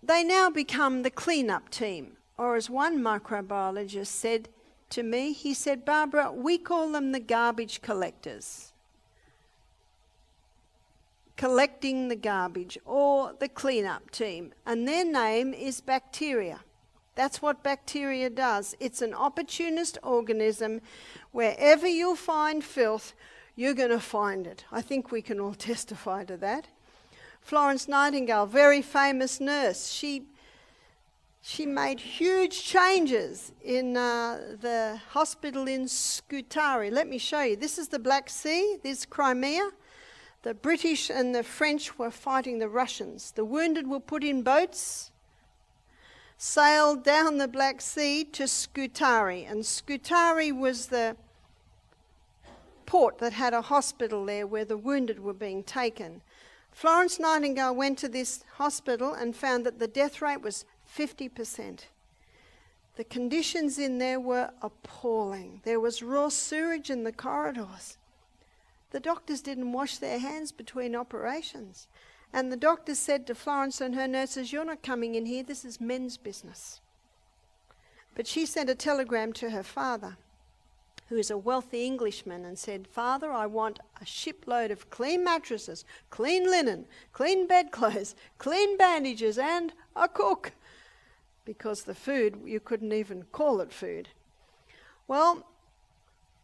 They now become the clean-up team, or as one microbiologist said to me, he said, Barbara, we call them the garbage collectors. Collecting the garbage, or the clean-up team, and their name is bacteria. That's what bacteria does. It's an opportunist organism. Wherever you'll find filth, you're going to find it. I think we can all testify to that. Florence Nightingale, very famous nurse, she made huge changes in the hospital in Scutari. Let me show you. This is the Black Sea, this is Crimea. The British and the French were fighting the Russians. The wounded were put in boats, sailed down the Black Sea to Scutari. And Scutari was the port that had a hospital there where the wounded were being taken. Florence Nightingale went to this hospital and found that the death rate was 50%. The conditions in there were appalling. There was raw sewage in the corridors. The doctors didn't wash their hands between operations. And the doctors said to Florence and her nurses, "You're not coming in here, this is men's business." But she sent a telegram to her father, who is a wealthy Englishman, and said, "Father, I want a shipload of clean mattresses, clean linen, clean bedclothes, clean bandages, and a cook." Because the food, you couldn't even call it food. Well,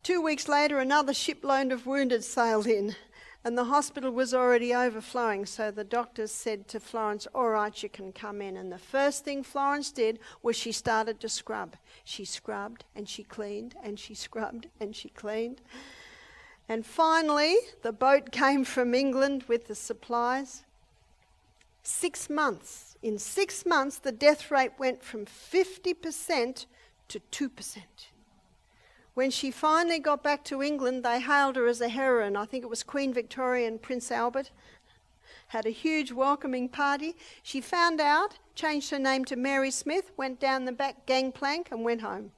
2 weeks later, another shipload of wounded sailed in, and the hospital was already overflowing, so the doctors said to Florence, "All right, you can come in." And the first thing Florence did was she started to scrub. She scrubbed and she cleaned and she scrubbed and she cleaned. And finally, the boat came from England with the supplies. 6 months. In 6 months, the death rate went from 50% to 2%. When she finally got back to England, they hailed her as a heroine. I think it was Queen Victoria and Prince Albert. Had a huge welcoming party. She found out, changed her name to Mary Smith, went down the back gangplank and went home.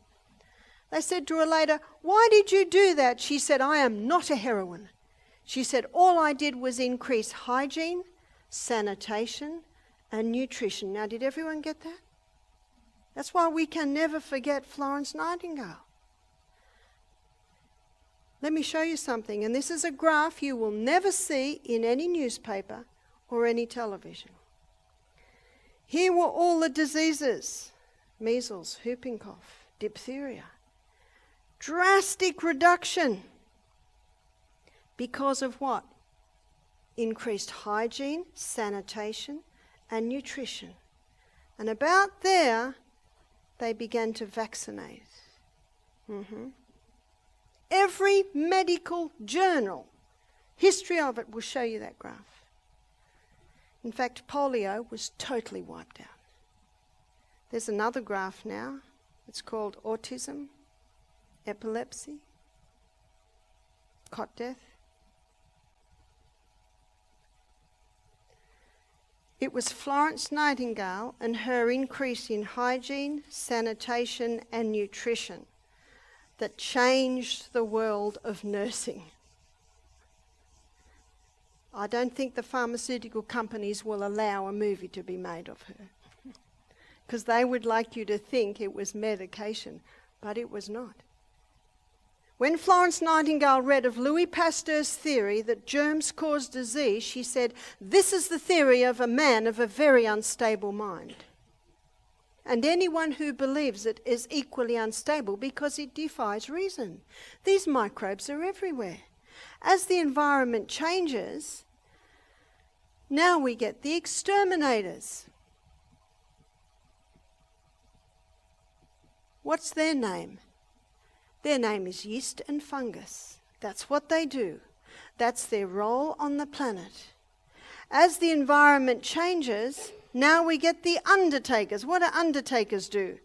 They said to her later, "Why did you do that?" She said, "I am not a heroine." She said, "All I did was increase hygiene, sanitation, and nutrition." Now, did everyone get that? That's why we can never forget Florence Nightingale. Let me show you something, and this is a graph you will never see in any newspaper or any television. Here were all the diseases: measles, whooping cough, diphtheria. Drastic reduction. Because of what? Increased hygiene, sanitation, and nutrition. And about there, they began to vaccinate. Every medical journal, history of it, will show you that graph. In fact, polio was totally wiped out. There's another graph now. It's called autism, epilepsy, cot death. It was Florence Nightingale and her increase in hygiene, sanitation, and nutrition that changed the world of nursing. I don't think the pharmaceutical companies will allow a movie to be made of her, because they would like you to think it was medication, but it was not. When Florence Nightingale read of Louis Pasteur's theory that germs cause disease, she said, "This is the theory of a man of a very unstable mind. And anyone who believes it is equally unstable because it defies reason. These microbes are everywhere. As the environment changes, now we get the exterminators." What's their name? Their name is yeast and fungus. That's what they do. That's their role on the planet. As the environment changes, now we get the undertakers. What do undertakers do?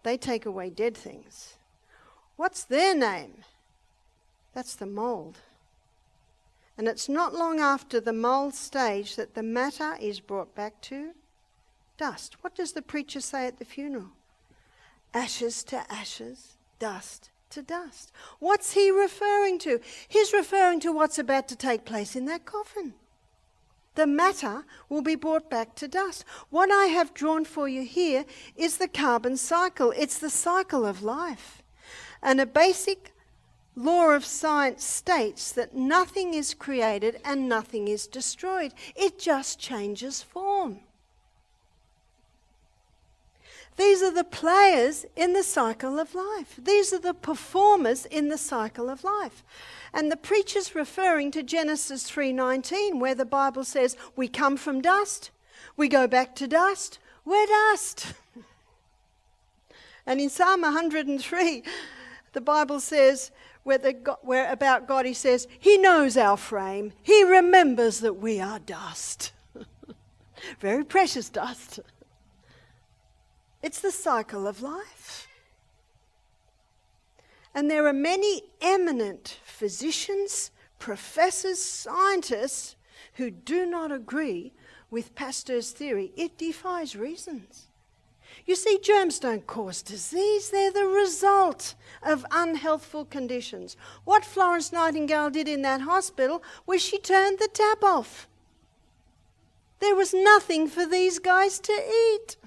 They take away dead things. What's their name? That's the mould. And it's not long after the mould stage that the matter is brought back to dust. What does the preacher say at the funeral? Ashes to ashes, dust to dust. What's he referring to? He's referring to what's about to take place in that coffin. The matter will be brought back to dust. What I have drawn for you here is the carbon cycle. It's the cycle of life. And a basic law of science states that nothing is created and nothing is destroyed. It just changes form. These are the players in the cycle of life. These are the performers in the cycle of life. And the preacher's referring to Genesis 3:19, where the Bible says, we come from dust, we go back to dust, we're dust. And in Psalm 103, the Bible says, where about God, he says, he knows our frame, he remembers that we are dust. Very precious dust. It's the cycle of life. And there are many eminent physicians, professors, scientists who do not agree with Pasteur's theory. It defies reasons. You see, germs don't cause disease. They're the result of unhealthful conditions. What Florence Nightingale did in that hospital was she turned the tap off. There was nothing for these guys to eat.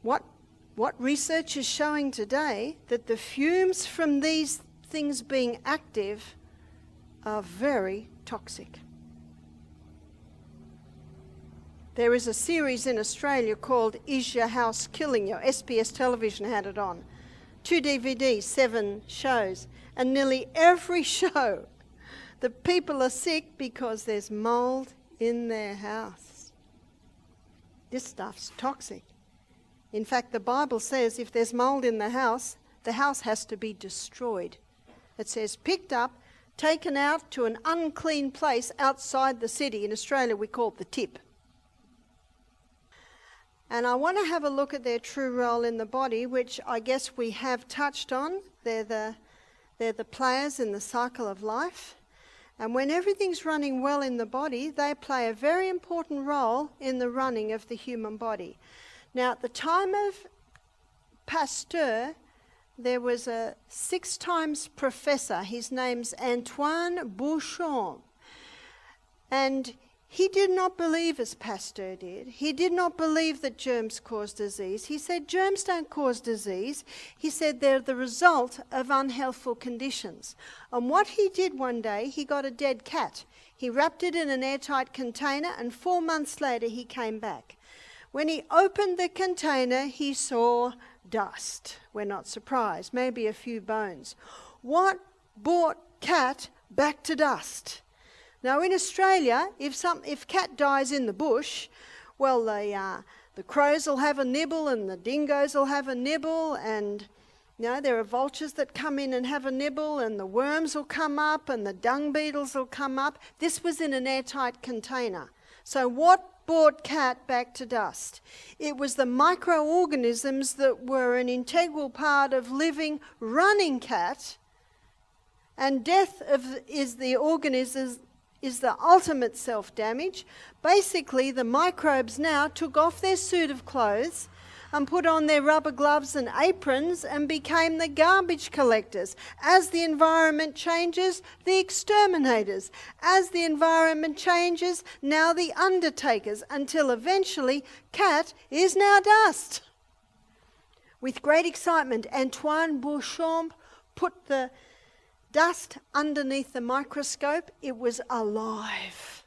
What research is showing today, that the fumes from these things being active are very toxic. There is a series in Australia called Is Your House Killing You? SBS television had it on. 2 DVDs, 7 shows. And nearly every show, the people are sick because there's mold in their house. This stuff's toxic. In fact, the Bible says if there's mold in the house has to be destroyed. It says picked up, taken out to an unclean place outside the city. In Australia, we call it the tip. And I want to have a look at their true role in the body, which I guess we have touched on. They're the players in the cycle of life. And when everything's running well in the body, they play a very important role in the running of the human body. Now, at the time of Pasteur, there was a 6 times professor. His name's Antoine Beauchamp. And he did not believe as Pasteur did. He did not believe that germs cause disease. He said germs don't cause disease. He said they're the result of unhealthful conditions. And what he did one day, he got a dead cat. He wrapped it in an airtight container, and 4 months later he came back. When he opened the container, he saw dust. We're not surprised. Maybe a few bones. What brought cat back to dust? Now, in Australia, if cat dies in the bush, well, the crows will have a nibble and the dingoes will have a nibble, and there are vultures that come in and have a nibble, and the worms will come up and the dung beetles will come up. This was in an airtight container. So what brought cat back to dust? It was the microorganisms that were an integral part of living, running cat, and death is the organisms is the ultimate self-damage. Basically, the microbes now took off their suit of clothes and put on their rubber gloves and aprons and became the garbage collectors. As the environment changes, the exterminators. As the environment changes, now the undertakers, until eventually cat is now dust. With great excitement, Antoine Beauchamp put the dust underneath the microscope. It was alive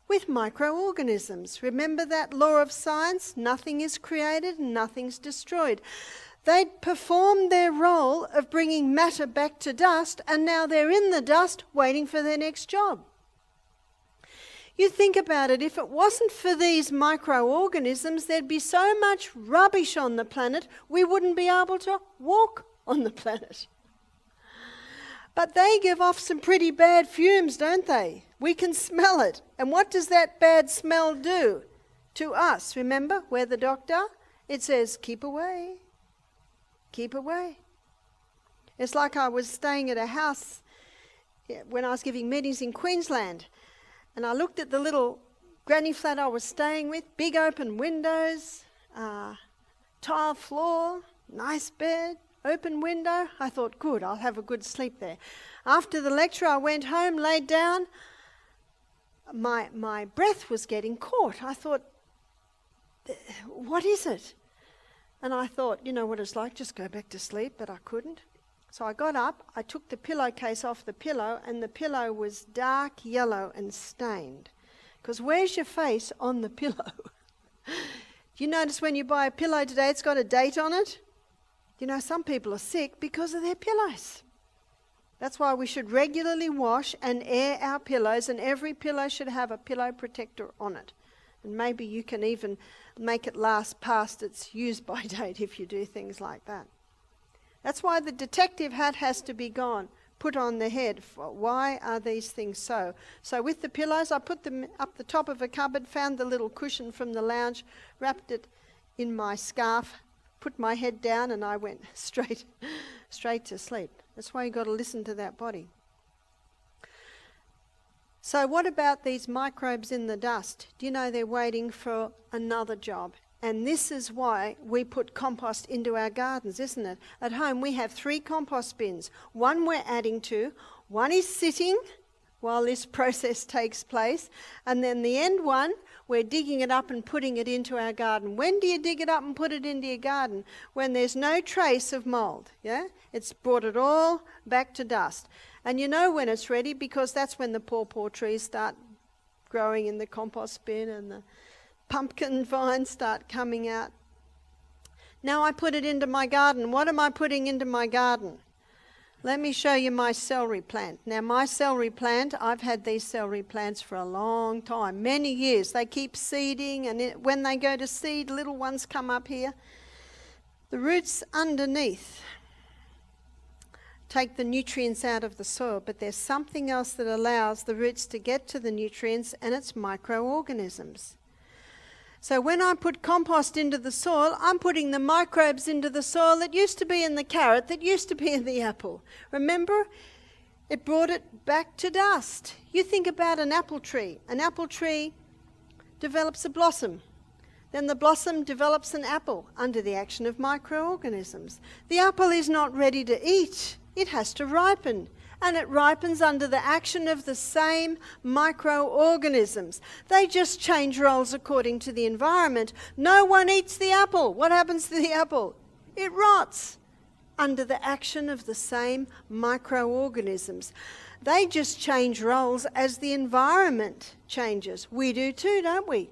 with microorganisms. Remember that law of science? Nothing is created and nothing's destroyed. They'd performed their role of bringing matter back to dust, and now they're in the dust waiting for their next job. You think about it, if it wasn't for these microorganisms, there'd be so much rubbish on the planet, we wouldn't be able to walk on the planet. But they give off some pretty bad fumes, don't they? We can smell it. And what does that bad smell do to us? Remember, we're the doctor. It says, keep away. Keep away. It's like I was staying at a house when I was giving meetings in Queensland. And I looked at the little granny flat I was staying with, big open windows, tile floor, nice bed. Open window. I thought, good, I'll have a good sleep there. After the lecture, I went home, laid down. My breath was getting caught. I thought, what is it? And I thought, you know what it's like, just go back to sleep, but I couldn't. So I got up, I took the pillowcase off the pillow, and the pillow was dark yellow and stained. Because where's your face on the pillow? Do you notice when you buy a pillow today, it's got a date on it? You know, some people are sick because of their pillows. That's why we should regularly wash and air our pillows, and every pillow should have a pillow protector on it. And maybe you can even make it last past its use-by date if you do things like that. That's why the detective hat has to be gone, put on the head. Why are these things so? So with the pillows, I put them up the top of a cupboard, found the little cushion from the lounge, wrapped it in my scarf, put my head down and I went straight to sleep. That's why you've got to listen to that body. So what about these microbes in the dust? Do you know they're waiting for another job? And this is why we put compost into our gardens, isn't it? At home we have 3 compost bins. One we're adding to, one is sitting while this process takes place, and then the end one, we're digging it up and putting it into our garden. When do you dig it up and put it into your garden? When there's no trace of mould, yeah? It's brought it all back to dust. And you know when it's ready, because that's when the pawpaw trees start growing in the compost bin and the pumpkin vines start coming out. Now I put it into my garden. What am I putting into my garden? Let me show you my celery plant. Now my celery plant, I've had these celery plants for a long time, many years. They keep seeding, and when they go to seed, little ones come up here. The roots underneath take the nutrients out of the soil, but there's something else that allows the roots to get to the nutrients, and it's microorganisms. So when I put compost into the soil, I'm putting the microbes into the soil that used to be in the carrot, that used to be in the apple. Remember, it brought it back to dust. You think about an apple tree. An apple tree develops a blossom. Then the blossom develops an apple under the action of microorganisms. The apple is not ready to eat. It has to ripen. And it ripens under the action of the same microorganisms. They just change roles according to the environment. No one eats the apple. What happens to the apple? It rots under the action of the same microorganisms. They just change roles as the environment changes. We do too, don't we?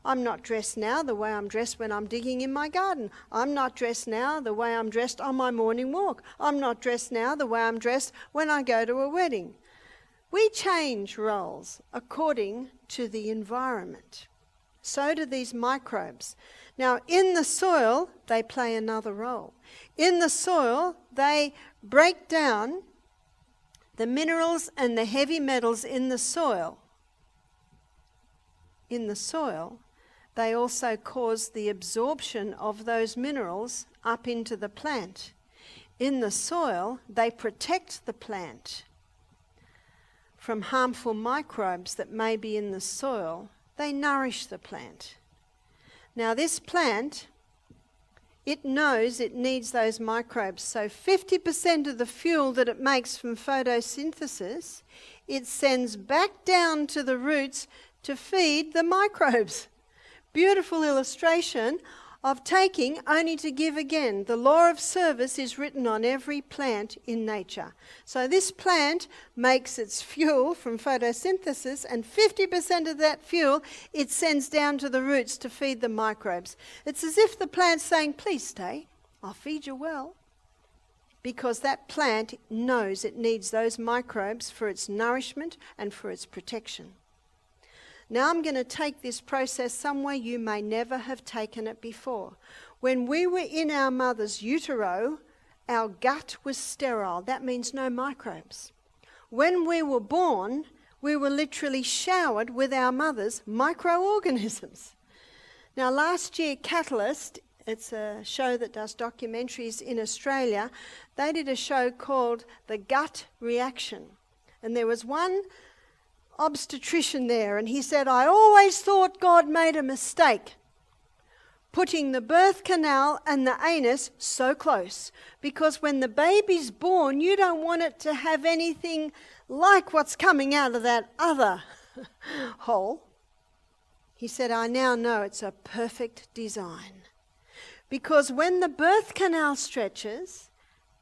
I'm not dressed now the way I'm dressed when I'm digging in my garden. I'm not dressed now the way I'm dressed on my morning walk. I'm not dressed now the way I'm dressed when I go to a wedding. We change roles according to the environment. So do these microbes. Now, in the soil, they play another role. In the soil, they break down the minerals and the heavy metals in the soil. In the soil, they also cause the absorption of those minerals up into the plant. In the soil, they protect the plant from harmful microbes that may be in the soil. They nourish the plant. Now this plant, it knows it needs those microbes. So 50% of the fuel that it makes from photosynthesis, it sends back down to the roots to feed the microbes. Beautiful illustration of taking only to give again. The law of service is written on every plant in nature. So this plant makes its fuel from photosynthesis, and 50% of that fuel it sends down to the roots to feed the microbes. It's as if the plant's saying, please stay, I'll feed you well. Because that plant knows it needs those microbes for its nourishment and for its protection. Now I'm going to take this process somewhere you may never have taken it before. When we were in our mother's utero, our gut was sterile. That means no microbes. When we were born, we were literally showered with our mother's microorganisms. Now last year, Catalyst, it's a show that does documentaries in Australia, they did a show called The Gut Reaction. And there was one obstetrician there, and he said, I always thought God made a mistake putting the birth canal and the anus so close, because when the baby's born, you don't want it to have anything like what's coming out of that other hole. He said, I now know it's a perfect design, because when the birth canal stretches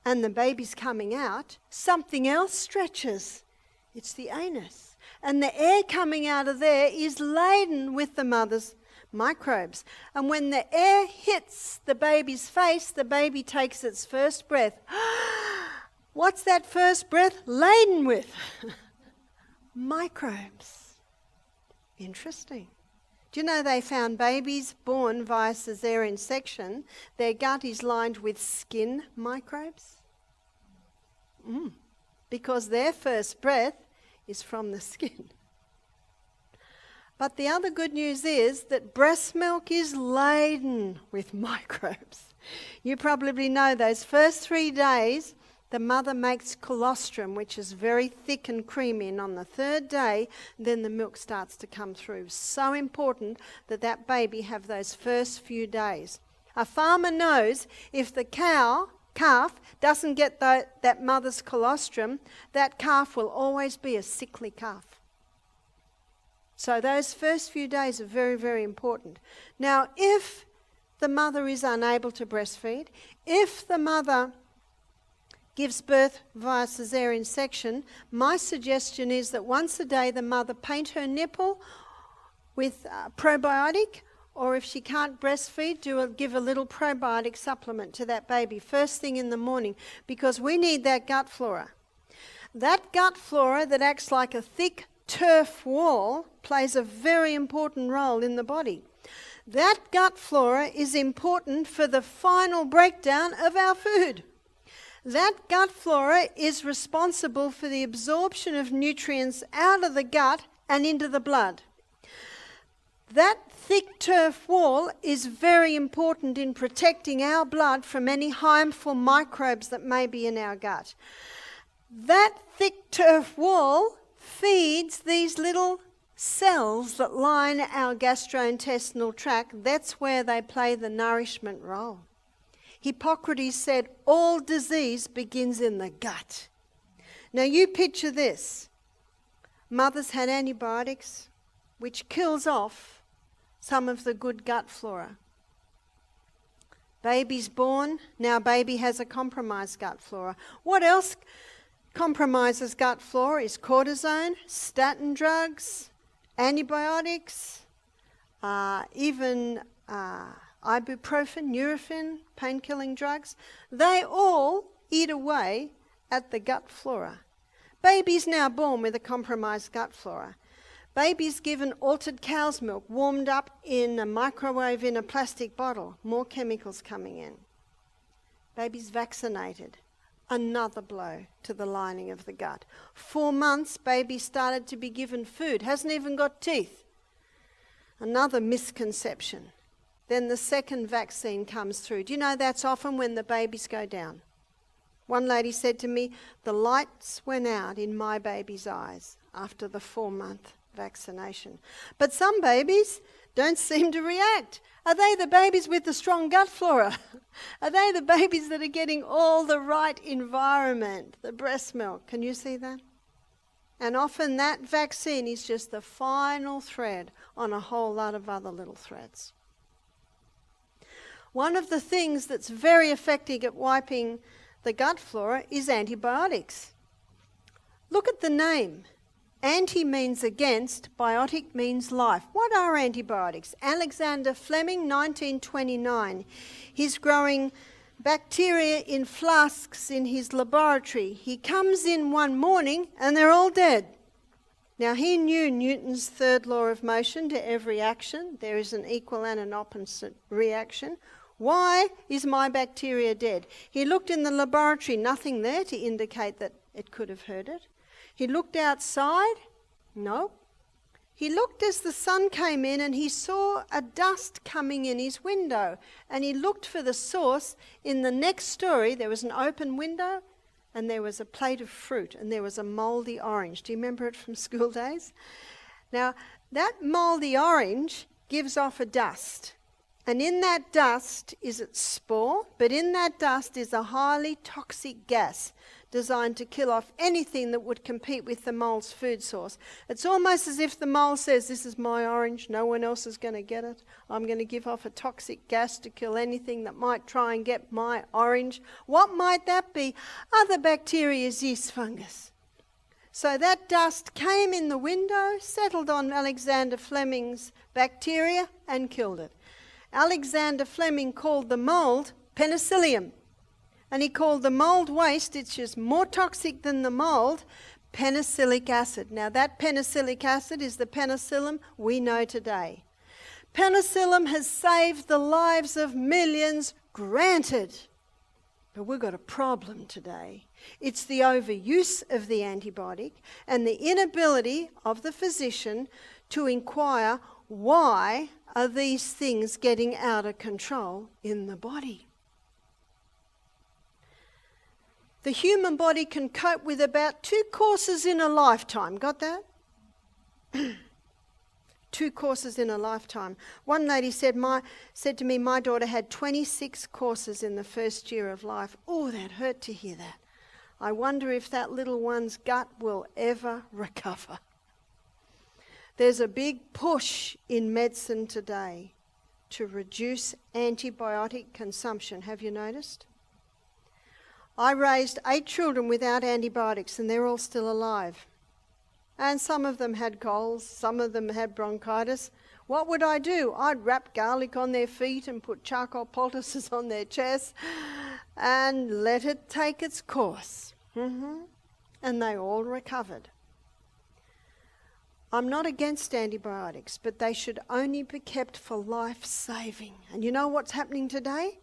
and the baby's coming out, something else stretches. It's the anus. And the air coming out of there is laden with the mother's microbes. And when the air hits the baby's face, the baby takes its first breath. What's that first breath laden with? Microbes. Interesting. Do you know they found babies born via caesarean section, their gut is lined with skin microbes? Because their first breath is from the skin. But the other good news is that breast milk is laden with microbes. You probably know those first 3 days, the mother makes colostrum, which is very thick and creamy, and on the 3rd day, then the milk starts to come through. So important that that baby have those first few days. A farmer knows if the calf doesn't get that mother's colostrum, that calf will always be a sickly calf. So those first few days are very, very important. Now, if the mother is unable to breastfeed, if the mother gives birth via caesarean section, my suggestion is that once a day the mother paint her nipple with probiotic, or if she can't breastfeed, give a little probiotic supplement to that baby first thing in the morning, because we need that gut flora. That gut flora that acts like a thick turf wall plays a very important role in the body. That gut flora is important for the final breakdown of our food. That gut flora is responsible for the absorption of nutrients out of the gut and into the blood. That thick turf wall is very important in protecting our blood from any harmful microbes that may be in our gut. That thick turf wall feeds these little cells that line our gastrointestinal tract. That's where they play the nourishment role. Hippocrates said all disease begins in the gut. Now you picture this. Mothers had antibiotics, which kills off some of the good gut flora. Baby's born, now baby has a compromised gut flora. What else compromises gut flora is cortisone, statin drugs, antibiotics, even ibuprofen, Nurofen, pain-killing drugs. They all eat away at the gut flora. Baby's now born with a compromised gut flora. Baby's given altered cow's milk, warmed up in a microwave in a plastic bottle, more chemicals coming in. Baby's vaccinated. Another blow to the lining of the gut. 4 months, baby started to be given food, hasn't even got teeth. Another misconception. Then the second vaccine comes through. Do you know that's often when the babies go down? One lady said to me, the lights went out in my baby's eyes after the 4-month vaccination. But some babies don't seem to react. Are they the babies with the strong gut flora? Are they the babies that are getting all the right environment, the breast milk? Can you see that? And often that vaccine is just the final thread on a whole lot of other little threads. One of the things that's very effective at wiping the gut flora is antibiotics. Look at the name. Anti means against, biotic means life. What are antibiotics? Alexander Fleming, 1929. He's growing bacteria in flasks in his laboratory. He comes in one morning and they're all dead. Now he knew Newton's third law of motion: to every action there is an equal and an opposite reaction. Why is my bacteria dead? He looked in the laboratory, nothing there to indicate that it could have hurt it. He looked outside, no. He looked as the sun came in and he saw a dust coming in his window, and he looked for the source. In the next story there was an open window and there was a plate of fruit and there was a mouldy orange. Do you remember it from school days? Now that mouldy orange gives off a dust. And in that dust is its spore, but in that dust is a highly toxic gas designed to kill off anything that would compete with the mole's food source. It's almost as if the mole says, this is my orange, no one else is going to get it. I'm going to give off a toxic gas to kill anything that might try and get my orange. What might that be? Other bacteria, yeast, fungus. So that dust came in the window, settled on Alexander Fleming's bacteria and killed it. Alexander Fleming called the mould penicillium, and he called the mould waste, which is more toxic than the mould, penicillic acid. Now that penicillic acid is the penicillin we know today. Penicillin has saved the lives of millions, granted, but we've got a problem today. It's the overuse of the antibiotic and the inability of the physician to inquire, why are these things getting out of control in the body? The human body can cope with about 2 courses in a lifetime. Got that? 2 courses in a lifetime. One lady said to me, my daughter had 26 courses in the first year of life. Oh, that hurt to hear that. I wonder if that little one's gut will ever recover. There's a big push in medicine today to reduce antibiotic consumption. Have you noticed? I raised 8 children without antibiotics and they're all still alive. And some of them had colds, some of them had bronchitis. What would I do? I'd wrap garlic on their feet and put charcoal poultices on their chest and let it take its course. And they all recovered. I'm not against antibiotics, but they should only be kept for life-saving. And you know what's happening today?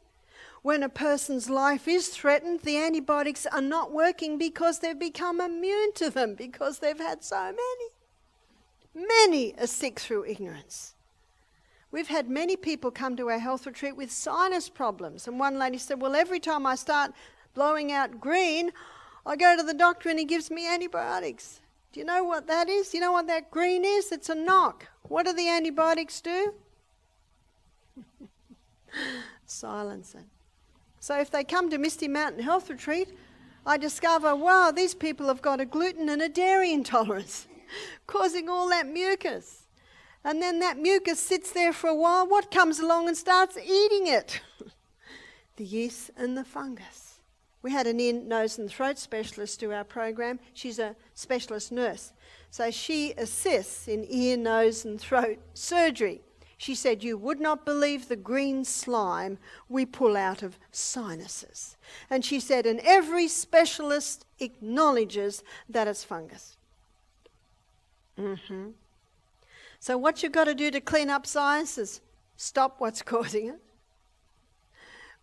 When a person's life is threatened, the antibiotics are not working because they've become immune to them, because they've had so many. Many are sick through ignorance. We've had many people come to our health retreat with sinus problems. And one lady said, well, every time I start blowing out green, I go to the doctor and he gives me antibiotics. Do you know what that is? Do you know what that green is? It's a knock. What do the antibiotics do? Silence it. So if they come to Misty Mountain Health Retreat, I discover, wow, these people have got a gluten and a dairy intolerance, causing all that mucus. And then that mucus sits there for a while. What comes along and starts eating it? The yeast and the fungus. We had an ear, nose and throat specialist do our program. She's a specialist nurse. So she assists in ear, nose and throat surgery. She said, you would not believe the green slime we pull out of sinuses. And she said, and every specialist acknowledges that it's fungus. So what you've got to do to clean up sinus is stop what's causing it.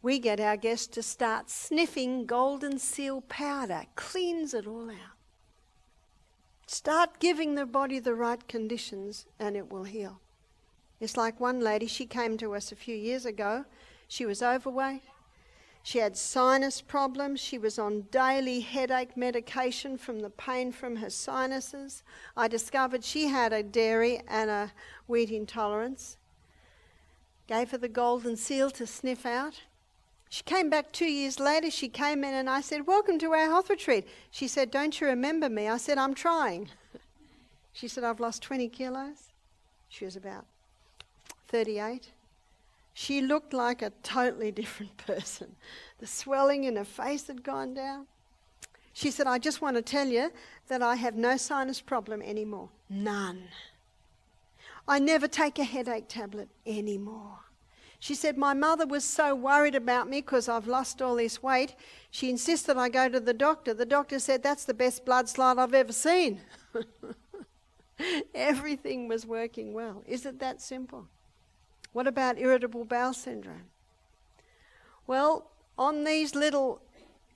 We get our guests to start sniffing golden seal powder, cleans it all out. Start giving the body the right conditions and it will heal. It's like one lady, she came to us a few years ago. She was overweight. She had sinus problems. She was on daily headache medication from the pain from her sinuses. I discovered she had a dairy and a wheat intolerance. Gave her the golden seal to sniff out. She came back 2 years later. She came in and I said, welcome to our health retreat. She said, don't you remember me? I said, I'm trying. She said, I've lost 20 kilos. She was about 38. She looked like a totally different person. The swelling in her face had gone down. She said, I just want to tell you that I have no sinus problem anymore. None. I never take a headache tablet anymore. She said, my mother was so worried about me because I've lost all this weight. She insisted I go to the doctor. The doctor said, that's the best blood slide I've ever seen. Everything was working well. Is it that simple? What about irritable bowel syndrome? Well, on these little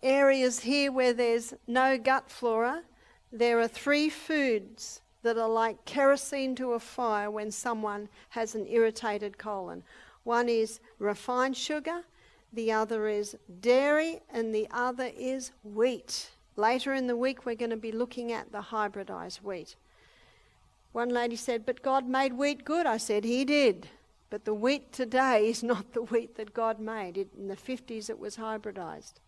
areas here where there's no gut flora, there are 3 foods that are like kerosene to a fire when someone has an irritated colon. One is refined sugar, the other is dairy, and the other is wheat. Later in the week, we're going to be looking at the hybridized wheat. One lady said, but God made wheat good. I said, he did. But the wheat today is not the wheat that God made. In the 50s, it was hybridized.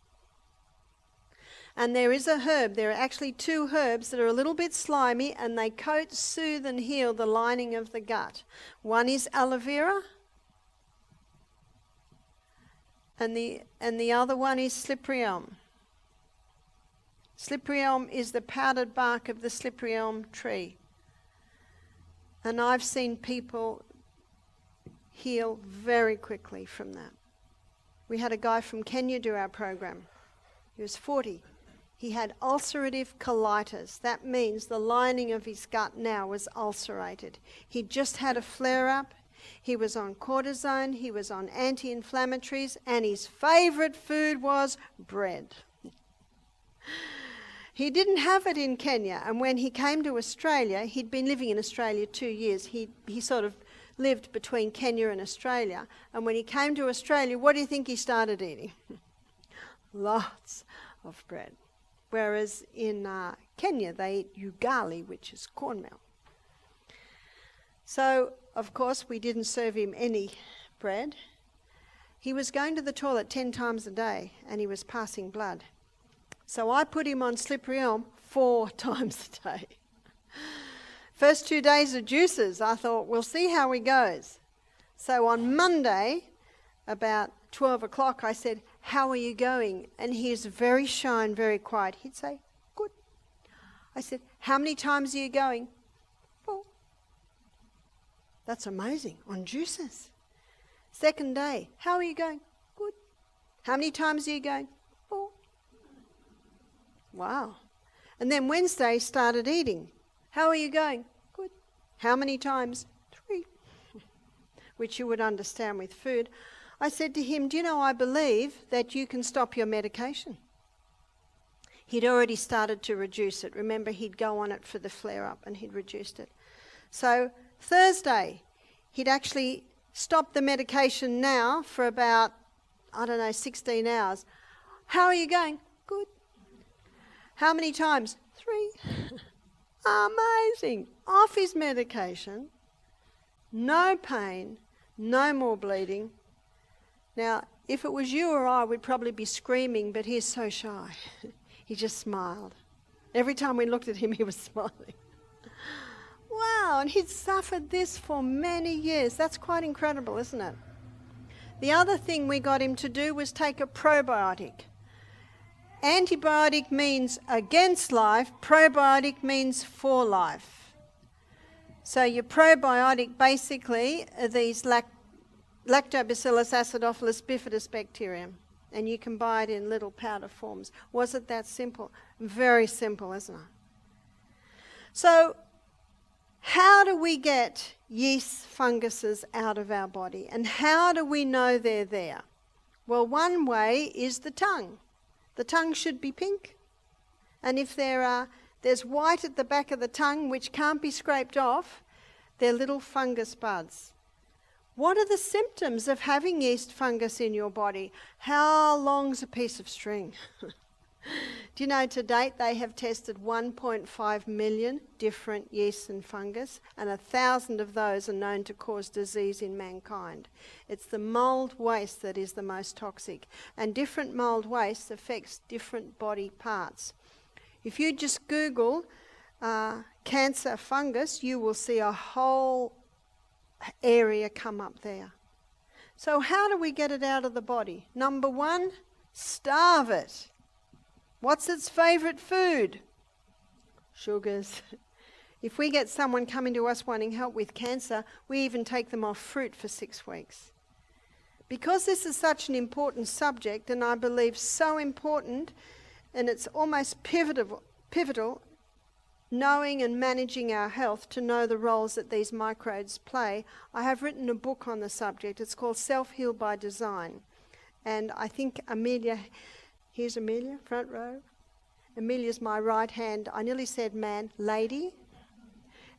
And there is a herb. There are actually 2 herbs that are a little bit slimy, and they coat, soothe, and heal the lining of the gut. One is aloe vera, and the other one is slippery elm. Slippery elm is the powdered bark of the slippery elm tree. And I've seen people heal very quickly from that. We had a guy from Kenya do our program. He was 40. He had ulcerative colitis. That means the lining of his gut now was ulcerated. He just had a flare-up. He was on cortisone. He was on anti-inflammatories. And his favourite food was bread. He didn't have it in Kenya. And when he came to Australia, he'd been living in Australia 2 years. He sort of lived between Kenya and Australia. And when he came to Australia, what do you think he started eating? Lots of bread. whereas in Kenya they eat ugali, which is cornmeal. So, of course, we didn't serve him any bread. He was going to the toilet 10 times a day and he was passing blood. So I put him on slippery elm 4 times a day. First 2 days of juices, I thought, we'll see how he goes. So on Monday, about 12 o'clock, I said, how are you going? And he's very shy and very quiet. He'd say, good. I said, how many times are you going? 4. That's amazing, on juices. Second day, how are you going? Good. How many times are you going? 4. Wow. And then Wednesday started eating. How are you going? Good. How many times? 3. Which you would understand with food. I said to him, do you know, I believe that you can stop your medication. He'd already started to reduce it. Remember, he'd go on it for the flare-up and he'd reduced it. So Thursday, he'd actually stopped the medication now for about, 16 hours. How are you going? Good. How many times? 3. Amazing. Off his medication, no pain, no more bleeding. Now, if it was you or I, we'd probably be screaming, but he's so shy. He just smiled. Every time we looked at him, he was smiling. Wow, and he'd suffered this for many years. That's quite incredible, isn't it? The other thing we got him to do was take a probiotic. Antibiotic means against life, probiotic means for life. So your probiotic basically are these Lactobacillus acidophilus bifidus bacterium, and you can buy it in little powder forms. Was it that simple? Very simple, isn't it? So how do we get yeast funguses out of our body, and how do we know they're there? Well, one way is the tongue. The tongue should be pink, and if there's white at the back of the tongue which can't be scraped off, they're little fungus buds. What are the symptoms of having yeast fungus in your body? How long's a piece of string? Do you know, to date they have tested 1.5 million different yeasts and fungus, and 1,000 of those are known to cause disease in mankind. It's the mould waste that is the most toxic, and different mould waste affects different body parts. If you just Google cancer fungus, you will see a whole area come up there. So how do we get it out of the body? Number 1, starve it. What's its favourite food? Sugars. If we get someone coming to us wanting help with cancer, we even take them off fruit for 6 weeks. Because this is such an important subject, and I believe so important, and it's almost pivotal, knowing and managing our health to know the roles that these microbes play, I have written a book on the subject. It's called Self-Heal by Design. And I think Amelia, here's Amelia, front row. Amelia's my right hand, I nearly said man, lady.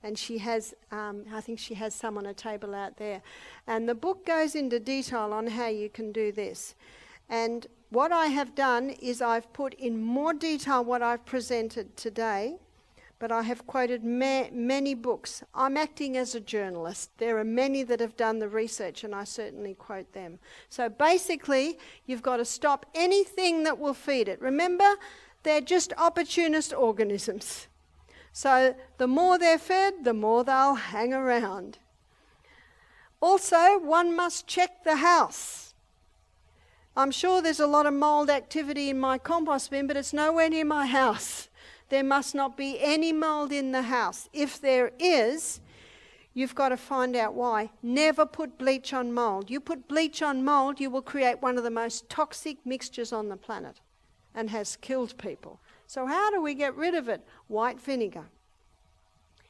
And she has, I think she has some on a table out there. And the book goes into detail on how you can do this. And what I have done is I've put in more detail what I've presented today, but I have quoted many books. I'm acting as a journalist. There are many that have done the research, and I certainly quote them. So basically, you've got to stop anything that will feed it. Remember, they're just opportunist organisms. So the more they're fed, the more they'll hang around. Also, one must check the house. I'm sure there's a lot of mould activity in my compost bin, but it's nowhere near my house. There must not be any mould in the house. If there is, you've got to find out why. Never put bleach on mould. You put bleach on mould, you will create one of the most toxic mixtures on the planet and has killed people. So how do we get rid of it? White vinegar.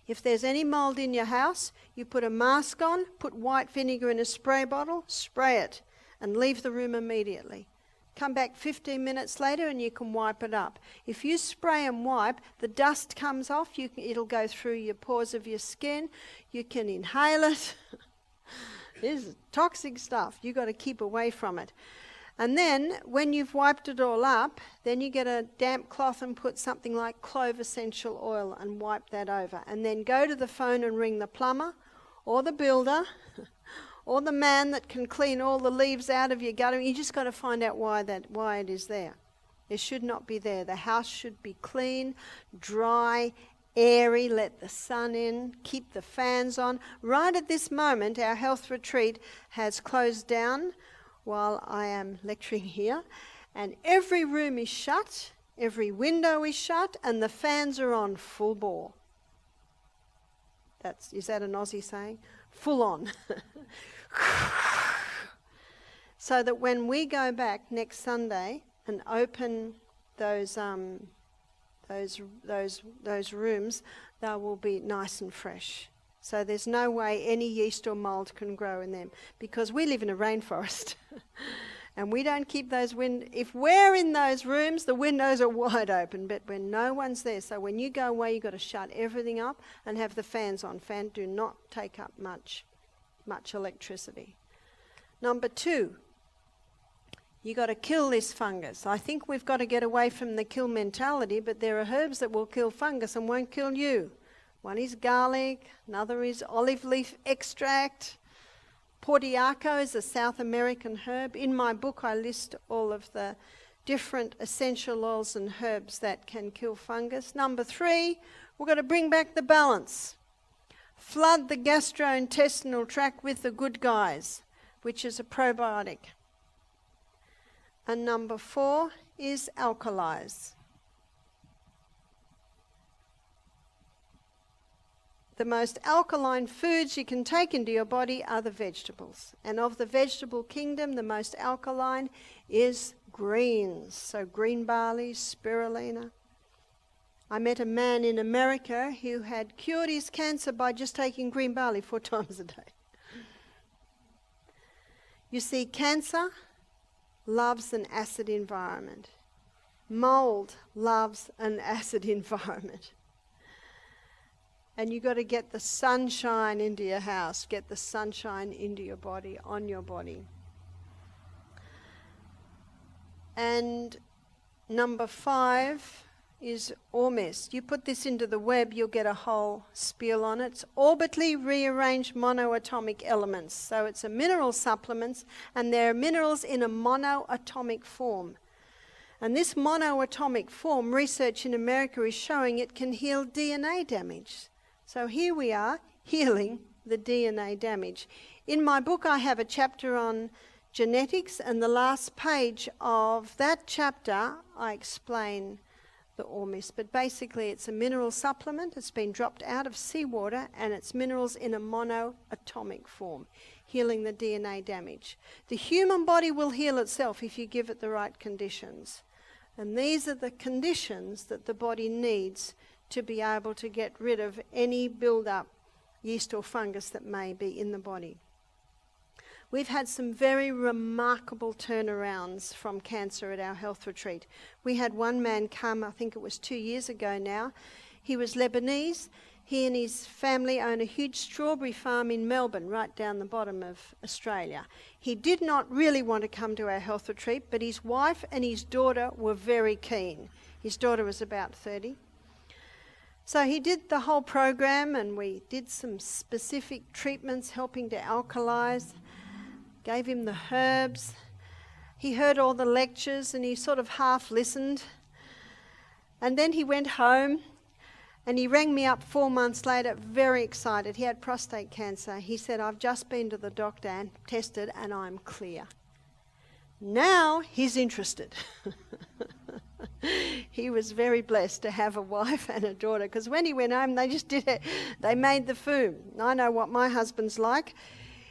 If there's any mould in your house, you put a mask on, put white vinegar in a spray bottle, spray it, and leave the room immediately. Come back 15 minutes later and you can wipe it up. If you spray and wipe, the dust comes off, it'll go through your pores of your skin, you can inhale it. This is toxic stuff, you've got to keep away from it. And then, when you've wiped it all up, then you get a damp cloth and put something like clove essential oil and wipe that over. And then go to the phone and ring the plumber or the builder or the man that can clean all the leaves out of your gutter. You just got to find out why it is there. It should not be there. The house should be clean, dry, airy, let the sun in, keep the fans on. Right at this moment, our health retreat has closed down while I am lecturing here, and every room is shut, every window is shut, and the fans are on full bore. Is that an Aussie saying? Full on. So that when we go back next Sunday and open those rooms, they will be nice and fresh. So there's no way any yeast or mould can grow in them, because we live in a rainforest and we don't keep those if we're in those rooms, the windows are wide open, but when no one's there, so when you go away, you've got to shut everything up and have the fans on. Fans do not take up much electricity. Number 2, you got to kill this fungus. I think we've got to get away from the kill mentality, but there are herbs that will kill fungus and won't kill you. One is garlic, another is olive leaf extract. Portiaco is a South American herb. In my book, I list all of the different essential oils and herbs that can kill fungus. Number 3, we've got to bring back the balance. Flood the gastrointestinal tract with the good guys, which is a probiotic. And number 4 is alkalize. The most alkaline foods you can take into your body are the vegetables. And of the vegetable kingdom, the most alkaline is greens. So green barley, spirulina. I met a man in America who had cured his cancer by just taking green barley 4 times a day. You see, cancer loves an acid environment. Mold loves an acid environment. And you've got to get the sunshine into your house, get the sunshine into your body, on your body. And number 5 is ormus. You put this into the web, you'll get a whole spiel on it. It's orbitally rearranged monoatomic elements. So it's a mineral supplement, and they're minerals in a monoatomic form. And this monoatomic form, research in America is showing it can heal DNA damage. So here we are, healing the DNA damage. In my book, I have a chapter on genetics, and the last page of that chapter, I explain the ormus. But basically, it's a mineral supplement. It's been dropped out of seawater, and it's minerals in a monoatomic form, healing the DNA damage. The human body will heal itself if you give it the right conditions. And these are the conditions that the body needs to be able to get rid of any build-up yeast or fungus that may be in the body. We've had some very remarkable turnarounds from cancer at our health retreat. We had one man come, I think it was 2 years ago now. He was Lebanese. He and his family own a huge strawberry farm in Melbourne, right down the bottom of Australia. He did not really want to come to our health retreat, but his wife and his daughter were very keen. His daughter was about 30. So he did the whole program, and we did some specific treatments helping to alkalize, gave him the herbs. He heard all the lectures and he sort of half listened. And then he went home and he rang me up 4 months later, very excited. He had prostate cancer. He said, "I've just been to the doctor and tested and I'm clear." Now he's interested. He was very blessed to have a wife and a daughter, because when he went home, they just did it. They made the food. I know what my husband's like.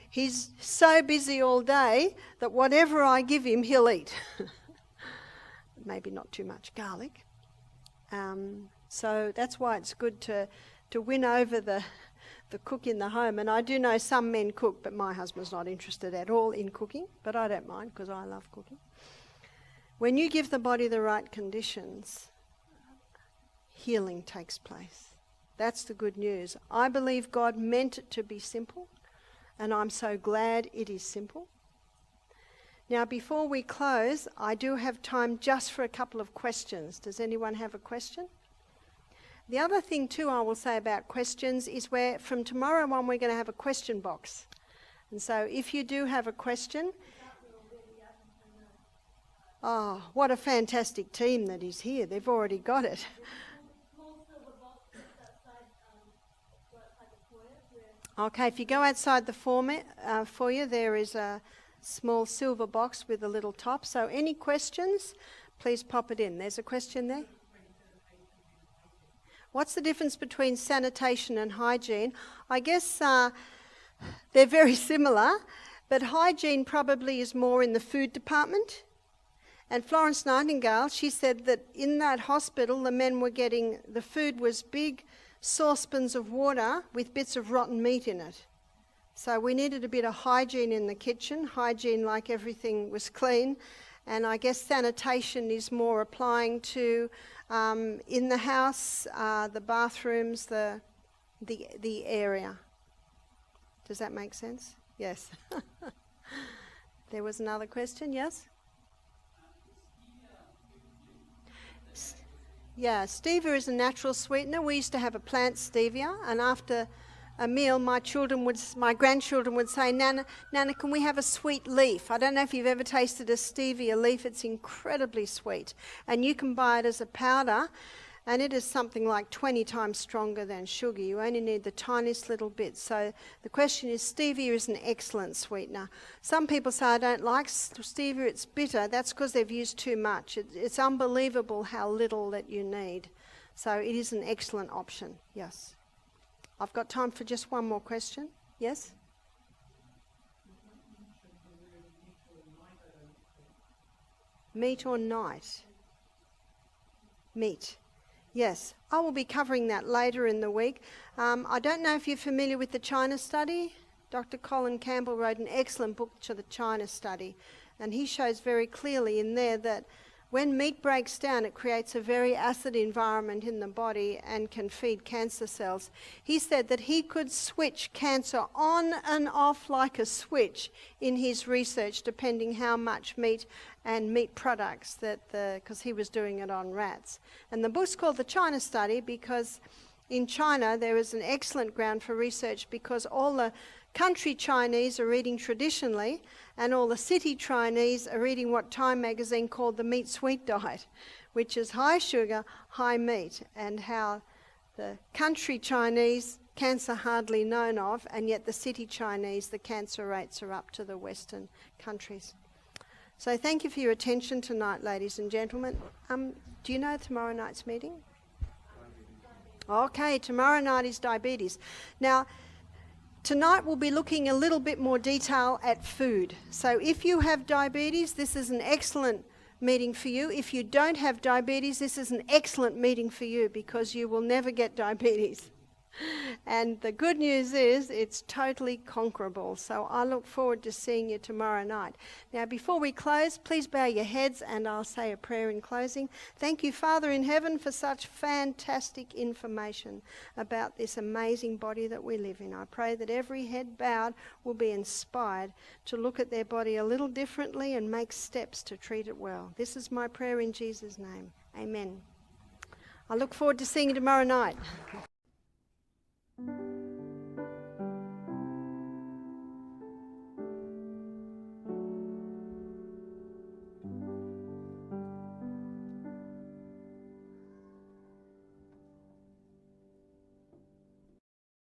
He's so busy all day that whatever I give him, he'll eat. Maybe not too much garlic. So that's why it's good to win over the cook in the home. And I do know some men cook, but my husband's not interested at all in cooking. But I don't mind, because I love cooking. When you give the body the right conditions, healing takes place. That's the good news. I believe God meant it to be simple, and I'm so glad it is simple. Now, before we close, I do have time just for a couple of questions. Does anyone have a question? The other thing too I will say about questions is from tomorrow on we're going to have a question box. And so if you do have a question... Oh, what a fantastic team that is here. They've already got it. Okay, if you go outside the foyer, there is a small silver box with a little top. So any questions, please pop it in. There's a question there. What's the difference between sanitation and hygiene? I guess they're very similar, but hygiene probably is more in the food department. And Florence Nightingale, she said that in that hospital, the men were getting, the food was big saucepans of water with bits of rotten meat in it. So we needed a bit of hygiene in the kitchen, hygiene like everything was clean. And I guess sanitation is more applying to in the house, the bathrooms, the area. Does that make sense? Yes. There was another question, yes? Yeah, stevia is a natural sweetener. We used to have a plant stevia, and after a meal, my grandchildren would say, Nana, can we have a sweet leaf? I don't know if you've ever tasted a stevia leaf. It's incredibly sweet. And you can buy it as a powder, and it is something like 20 times stronger than sugar. You only need the tiniest little bit. So the question is, stevia is an excellent sweetener. Some people say, I don't like stevia, it's bitter. That's because they've used too much. It's unbelievable how little that you need. So it is an excellent option, yes. I've got time for just one more question. Yes? Meat or night? Meat. Yes. I will be covering that later in the week. I don't know if you're familiar with the China study. Dr. Colin Campbell wrote an excellent book to the China study, and he shows very clearly in there that when meat breaks down, it creates a very acid environment in the body and can feed cancer cells. He said that he could switch cancer on and off like a switch in his research, depending how much meat and meat products because he was doing it on rats. And the book's called The China Study because in China there is an excellent ground for research because all the country Chinese are eating traditionally, and all the city Chinese are eating what Time magazine called the meat sweet diet, which is high sugar, high meat, and how the country Chinese, cancer hardly known of, and yet the city Chinese, the cancer rates are up to the Western countries. So thank you for your attention tonight, ladies and gentlemen. Do you know tomorrow night's meeting? Okay, tomorrow night is diabetes. Now, tonight we'll be looking a little bit more detail at food. So if you have diabetes, this is an excellent meeting for you. If you don't have diabetes, this is an excellent meeting for you because you will never get diabetes. And the good news is it's totally conquerable. So I look forward to seeing you tomorrow night. Now, before we close, please bow your heads and I'll say a prayer in closing. Thank you, Father in heaven, for such fantastic information about this amazing body that we live in. I pray that every head bowed will be inspired to look at their body a little differently and make steps to treat it well. This is my prayer in Jesus' name. Amen. I look forward to seeing you tomorrow night.